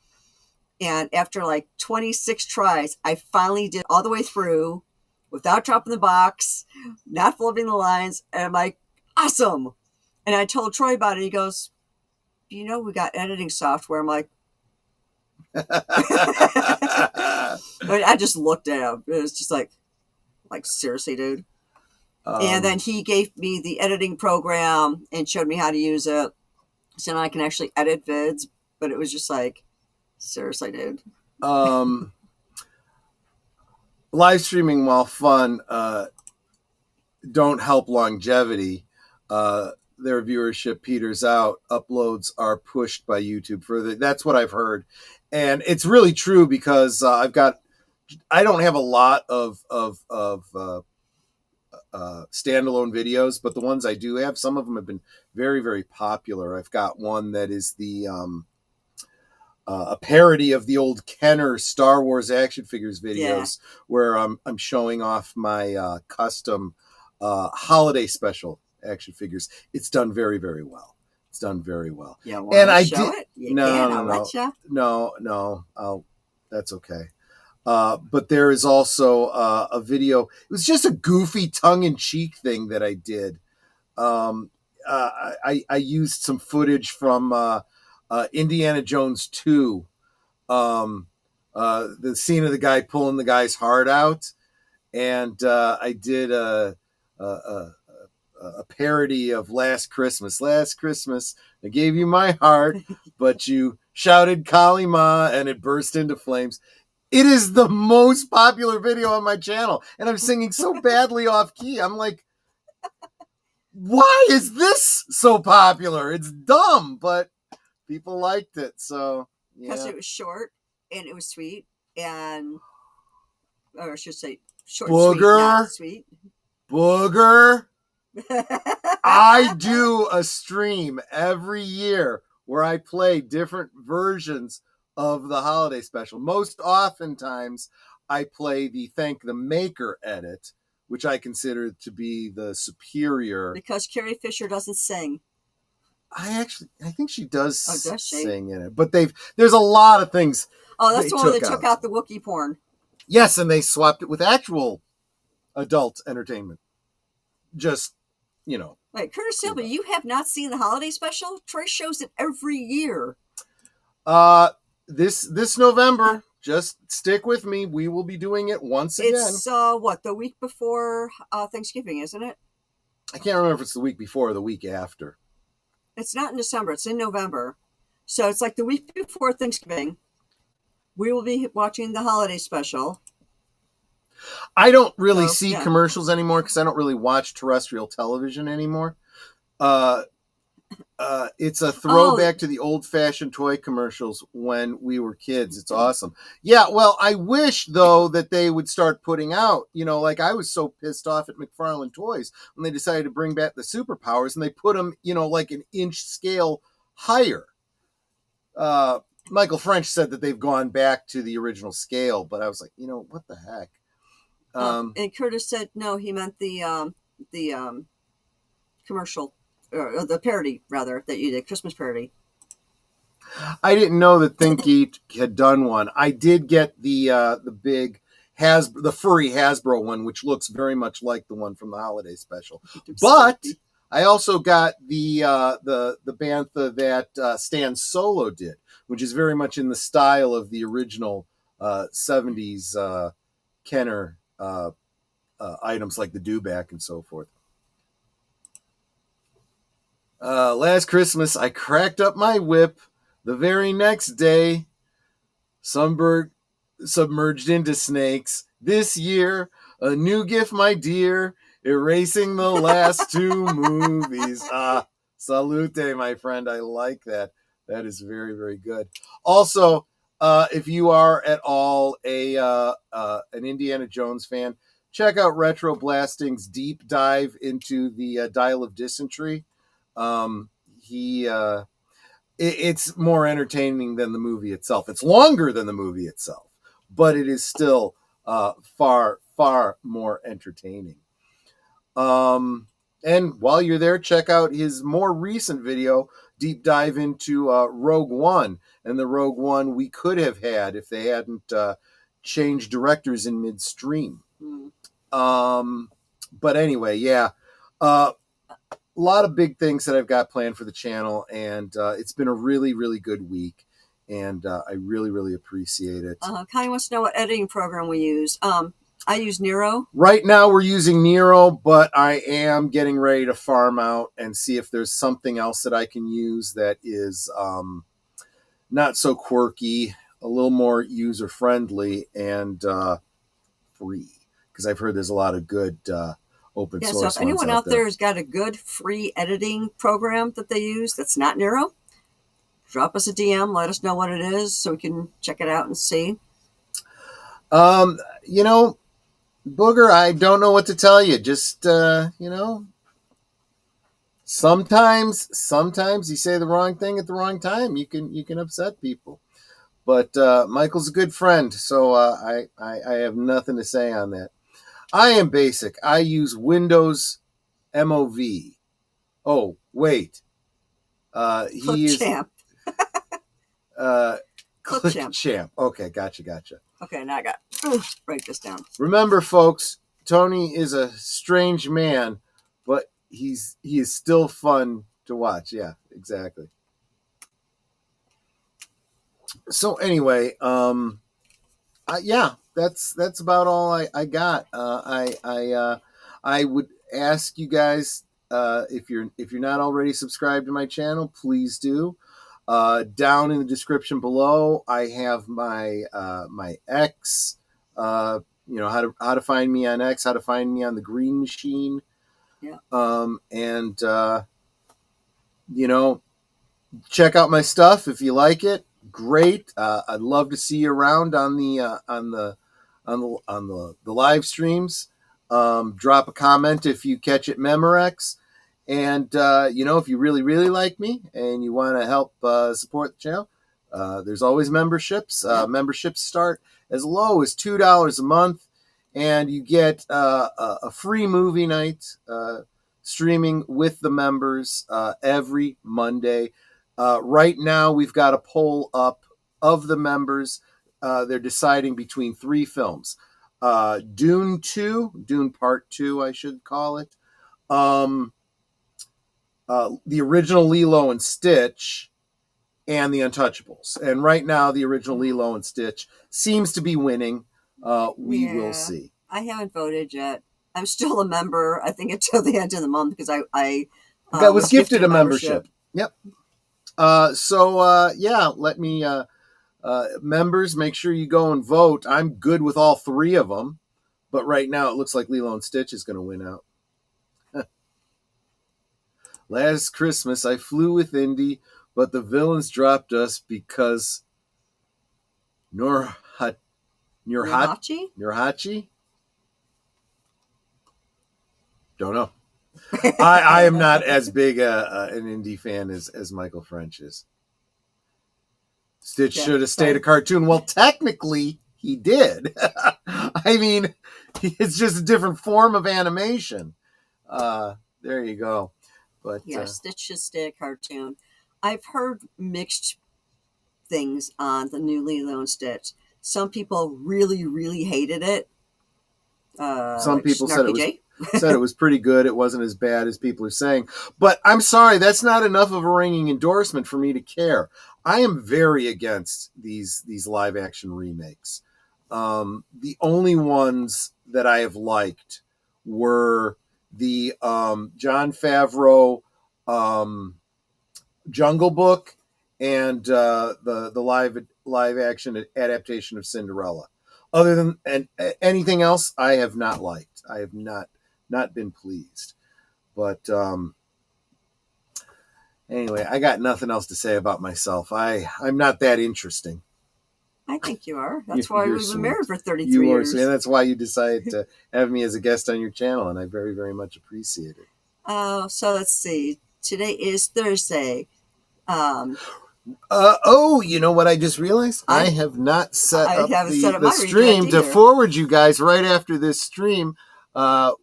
And after like 26 tries, I finally did all the way through without dropping the box, not flubbing the lines. And I'm like, awesome. And I told Troy about it. He goes, we got editing software. I'm like, I just looked at him. It was just like seriously, dude. And then he gave me the editing program and showed me how to use it. So now I can actually edit vids. But it was just like, seriously, dude. Live streaming, while fun, don't help longevity. Their viewership peters out. Uploads are pushed by YouTube further. That's what I've heard. And it's really true because I don't have a lot of standalone videos, but the ones I do have, some of them have been very, very popular. I've got one that is the a parody of the old Kenner Star Wars action figures videos, where I'm showing off my custom holiday special action figures. It's done very, very well. It's done very well. Yeah, and I show did it? You can, I'll let you. No, that's okay. But there is also a video. It was just a goofy tongue-in-cheek thing that I did. I used some footage from Indiana Jones 2. The scene of the guy pulling the guy's heart out. And I did a parody of Last Christmas. Last Christmas, I gave you my heart, but you shouted Kali Ma and it burst into flames. It is the most popular video on my channel, and I'm singing so badly off key. I'm like, why is this so popular? It's dumb, but people liked it. So because it was short and it was sweet, or I should say short, Booger, sweet, Booger. I do a stream every year where I play different versions of the holiday special. Most oftentimes I play the Thank the Maker edit, which I consider to be the superior. Because Carrie Fisher doesn't sing. I think she does, does she? Sing in it. But there's a lot of things. Oh, that's the one that took out the Wookiee porn. Yes, and they swapped it with actual adult entertainment. Just, Wait, Curtis Selby, you have not seen the holiday special? Troy shows it every year. This November, just stick with me. We will be doing it once again. It's the week before Thanksgiving, isn't it? I can't remember if it's the week before or the week after. It's not in December. It's in November. So it's like the week before Thanksgiving. We will be watching the holiday special. I don't really see commercials anymore because I don't really watch terrestrial television anymore. It's a throwback to the old-fashioned toy commercials when we were kids. It's awesome. Yeah, well, I wish, though, that they would start putting out, like I was so pissed off at McFarlane Toys when they decided to bring back the superpowers, and they put them, like an inch scale higher. Michael French said that they've gone back to the original scale, but I was like, what the heck? And Curtis said, no, he meant the commercial. Or the parody, rather, that you did, Christmas parody. I didn't know that Think Eat had done one. I did get the big the furry Hasbro one, which looks very much like the one from the holiday special. But I also got the bantha that Stan Solo did, which is very much in the style of the original 70s Kenner items like the dewback and so forth. Last Christmas, I cracked up my whip. The very next day, Sunbird submerged into snakes. This year, a new gift, my dear, erasing the last two movies. Salute, my friend. I like that. That is very, very good. Also, if you are at all an Indiana Jones fan, check out Retro Blasting's deep dive into the Dial of Dysentery. It's more entertaining than the movie itself. It's longer than the movie itself, but it is still far, far more entertaining. And while you're there, check out his more recent video, deep dive into Rogue One and the Rogue One we could have had if they hadn't changed directors in midstream. But anyway, yeah. A lot of big things that I've got planned for the channel, and it's been a really, really good week, and I really, really appreciate it. Connie wants to know what editing program we use. I use Nero. Right now we're using Nero, but I am getting ready to farm out and see if there's something else that I can use that is not so quirky, a little more user-friendly, and free, because I've heard there's a lot of good open source. So if anyone out there has got a good free editing program that they use that's not Nero, drop us a DM, let us know what it is so we can check it out and see. Booger, I don't know what to tell you. Just sometimes you say the wrong thing at the wrong time. You can upset people. But Michael's a good friend, so I have nothing to say on that. I am basic. I use Windows MOV. Oh, wait. He is Champ. Click Champ. Okay, gotcha. Okay, now I got break this down. Remember, folks, Tony is a strange man, but he is still fun to watch. Yeah, exactly. So anyway, yeah, that's about all I got. I would ask you guys if you're not already subscribed to my channel, please do. Down in the description below, I have my my X. How to find me on X, how to find me on the Green Machine. Yeah. And check out my stuff if you like it. Great. I'd love to see you around on the live streams. Drop a comment if you catch it Memorex. And if you really like me and you want to help support the channel, there's always memberships. Memberships start as low as $2 a month, and you get a free movie night streaming with the members every Monday. Right now, we've got a poll up of the members. They're deciding between 3 films. Dune Part 2, I should call it. The original Lilo and Stitch, and The Untouchables. And right now, the original Lilo and Stitch seems to be winning. We will see. I haven't voted yet. I'm still a member, I think, until the end of the month, because I was gifted a membership. Yep. Let me, members, make sure you go and vote. I'm good with all 3 of them. But right now, it looks like Lilo and Stitch is going to win out. Last Christmas, I flew with Indy, but the villains dropped us because Nurhachi? Don't know. I am not as big an Indy fan as Michael French is. Stitch should have stayed a cartoon. Well, technically, he did. I mean, it's just a different form of animation. There you go. But Stitch should stay a cartoon. I've heard mixed things on the new Lilo and Stitch. Some people really hated it. Some people said it was pretty good. It wasn't as bad as people are saying. But I'm sorry, that's not enough of a ringing endorsement for me to care. I am very against these live action remakes. The only ones that I have liked were the Jon Favreau Jungle Book and the live action adaptation of Cinderella. Other than anything else, I have not liked. I have not been pleased. But anyway, I got nothing else to say about myself. I'm not that interesting. I think you are. That's why we've been married for 33 years. And that's why you decided to have me as a guest on your channel, and I very, very much appreciate it. So let's see. Today is Thursday. You know what I just realized? I have not set up the stream to forward you guys right after this stream.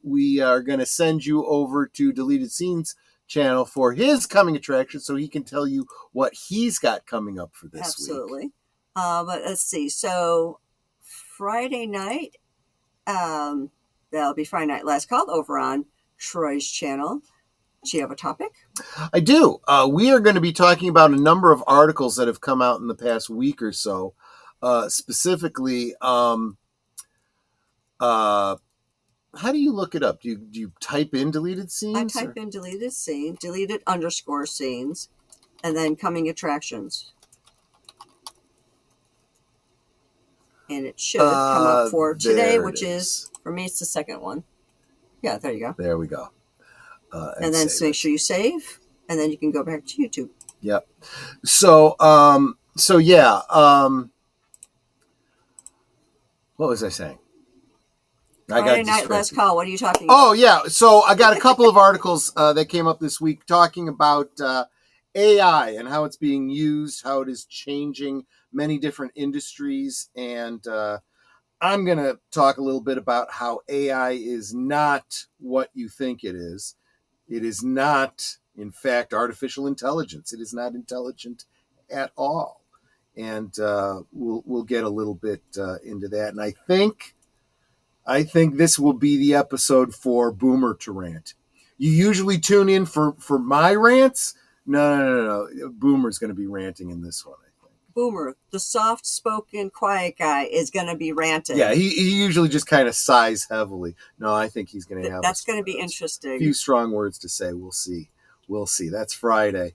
We are going to send you over to Deleted Scenes channel for his coming attraction so he can tell you what he's got coming up for this week. Absolutely. But let's see. So Friday night, that'll be Friday Night Last Call over on Troy's channel. Do you have a topic? I do. We are going to be talking about a number of articles that have come out in the past week or so. Specifically, how do you look it up? Do you type in deleted scenes? I type in deleted scene, deleted_scenes, and then coming attractions. And it should come up for today, which is, for me, it's the second one. Yeah, there you go. There we go. And then make sure you save, and then you can go back to YouTube. Yep. So yeah. What was I saying? I got Friday night distracted. last call. What are you talking about? Oh, yeah. So I got a couple of articles that came up this week talking about AI and how it's being used, how it is changing many different industries. And I'm going to talk a little bit about how AI is not what you think it is. It is not, in fact, artificial intelligence. It is not intelligent at all. And we'll get a little bit into that. And I think this will be the episode for Boomer to rant. You usually tune in for my rants. No. Boomer's going to be ranting in this one, I think. Boomer, the soft-spoken, quiet guy, is going to be ranting. Yeah, he usually just kind of sighs heavily. No, I think he's going to have That's going to be interesting. A few strong words to say. We'll see. That's Friday.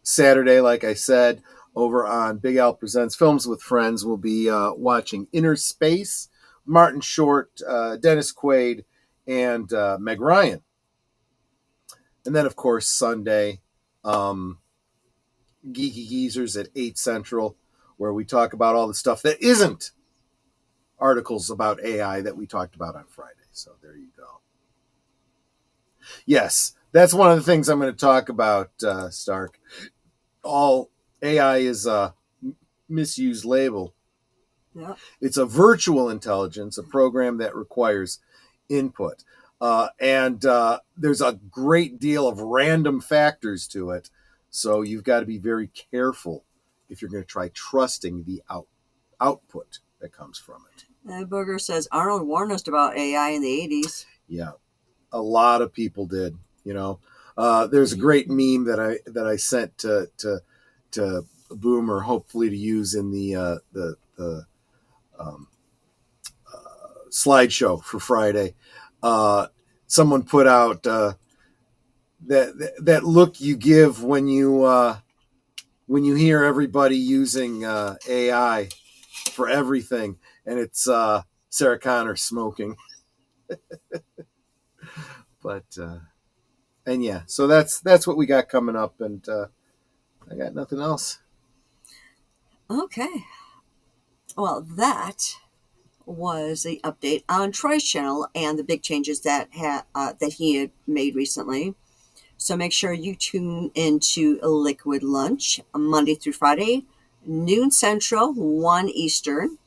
Saturday, like I said, over on Big Al Presents Films with Friends, we'll be watching Inner Space, Martin Short, Dennis Quaid, and Meg Ryan. And then, of course, Sunday, Geeky Geezers at 8 Central, where we talk about all the stuff that isn't articles about AI that we talked about on Friday. So there you go. Yes, that's one of the things I'm going to talk about, Stark. All AI is a misused label. Yep. It's a virtual intelligence, a program that requires input. And there's a great deal of random factors to it. So you've got to be very careful if you're going to try trusting the output that comes from it. Booger says Arnold warned us about AI in the 80s. Yeah, a lot of people did. There's a great meme that I sent to Boomer, hopefully to use in the slideshow for Friday. Someone put out that look you give when you hear everybody using AI for everything, and it's Sarah Connor smoking. But and yeah, so that's what we got coming up, and I got nothing else. Okay. Well, that was the update on Troy's channel and the big changes that he had made recently. So make sure you tune into Liquid Lunch Monday through Friday, noon Central, 1 Eastern.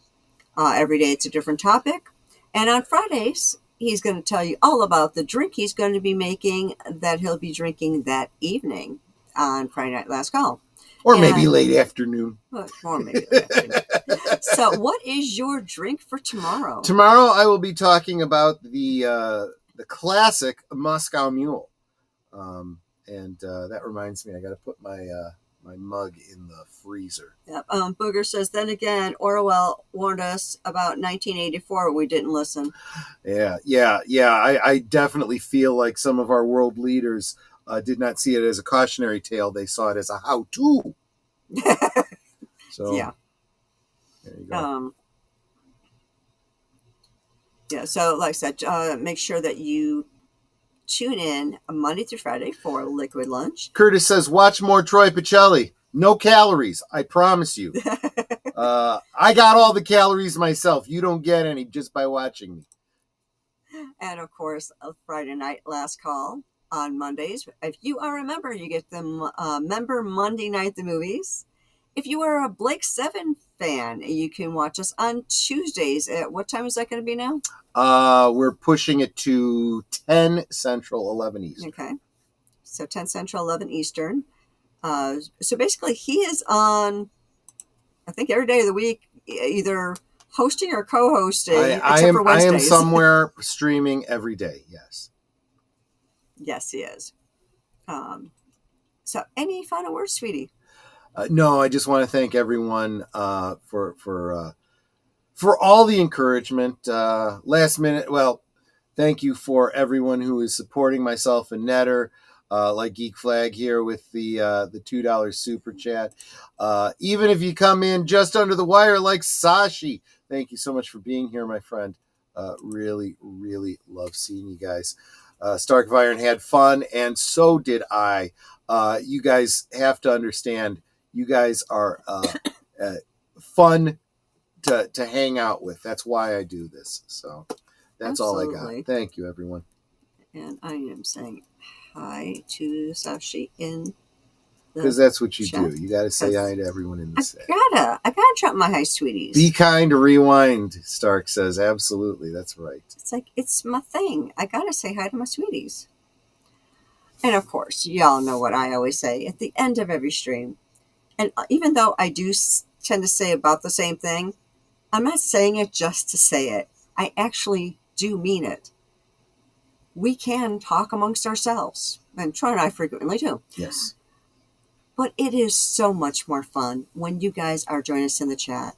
Every day it's a different topic. And on Fridays, he's going to tell you all about the drink he's going to be making that he'll be drinking that evening on Friday Night Last Call. Or maybe late afternoon. Or maybe late afternoon. So what is your drink for tomorrow? Tomorrow I will be talking about the classic Moscow Mule. And that reminds me, I got to put my mug in the freezer. Yep. Booger says, then again, Orwell warned us about 1984. We didn't listen. Yeah. I definitely feel like some of our world leaders did not see it as a cautionary tale. They saw it as a how-to. So yeah. There you go. Yeah. So like I said, make sure that you tune in Monday through Friday for Liquid Lunch. Curtis says, watch more Troy Pacelli. No calories, I promise you. I got all the calories myself. You don't get any just by watching me. And of course, Friday Night Last Call on Mondays. If you are a member, you get the Member Monday Night the Movies. If you are a Blake 7 fan, you can watch us on Tuesdays. At what time is that going to be now? We're pushing it to 10 Central, 11 Eastern. Okay. So 10 Central, 11 Eastern. So basically, he is on, I think, every day of the week, either hosting or co-hosting, except for Wednesdays. I am somewhere streaming every day, yes. Yes, he is. So any final words, sweetie? No, I just want to thank everyone for all the encouragement. Last minute, well, thank you for everyone who is supporting myself and Netter, like Geek Flag here with the $2 super chat. Even if you come in just under the wire like Sashi, thank you so much for being here, my friend. Really, really love seeing you guys. Stark Viren had fun, and so did I. You guys have to understand, you guys are fun to hang out with. That's why I do this. So that's all I Absolutely. got. Thank you, everyone. And I am saying hi to Sashi in Because that's what you chat. do. You got to say hi to everyone in the set. I gotta drop my hi, sweeties. Be kind, rewind, Stark says. Absolutely. That's right. It's like, it's my thing. I gotta say hi to my sweeties. And of course, y'all know what I always say at the end of every stream. And even though I do tend to say about the same thing, I'm not saying it just to say it. I actually do mean it. We can talk amongst ourselves, and Troy and I frequently do. Yes. But it is so much more fun when you guys are joining us in the chat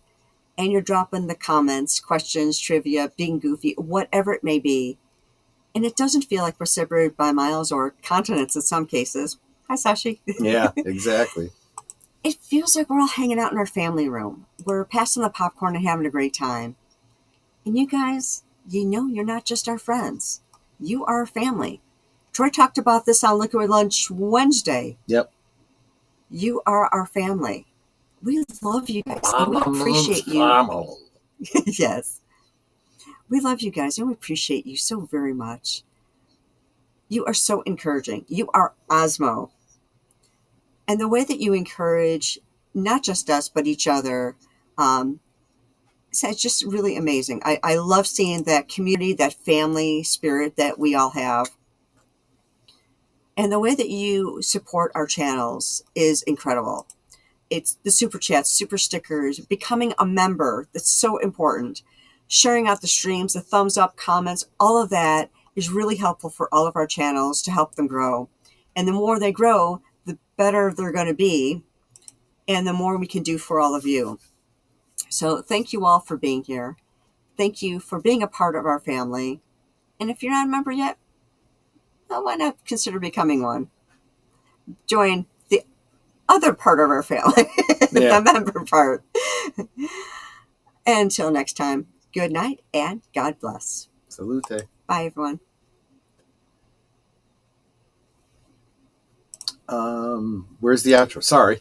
and you're dropping the comments, questions, trivia, being goofy, whatever it may be. And it doesn't feel like we're separated by miles or continents in some cases. Hi, Sashi. Yeah, exactly. It feels like we're all hanging out in our family room. We're passing the popcorn and having a great time. And you guys, you know you're not just our friends. You are our family. Troy talked about this on Liquid Lunch Wednesday. Yep. You are our family. We love you guys. And we appreciate you. Yes. We love you guys and we appreciate you so very much. You are so encouraging. You are Osmo. And the way that you encourage not just us, but each other, it's just really amazing. I love seeing that community, that family spirit that we all have. And the way that you support our channels is incredible. It's the super chats, super stickers, becoming a member. That's so important. Sharing out the streams, the thumbs up, comments, all of that is really helpful for all of our channels to help them grow. And the more they grow, the better they're going to be. And the more we can do for all of you. So thank you all for being here. Thank you for being a part of our family. And if you're not a member yet, well, why not consider becoming one? Join the other part of our family, the member part. Until next time, good night and God bless. Salute. Bye, everyone. Where's the outro? Sorry.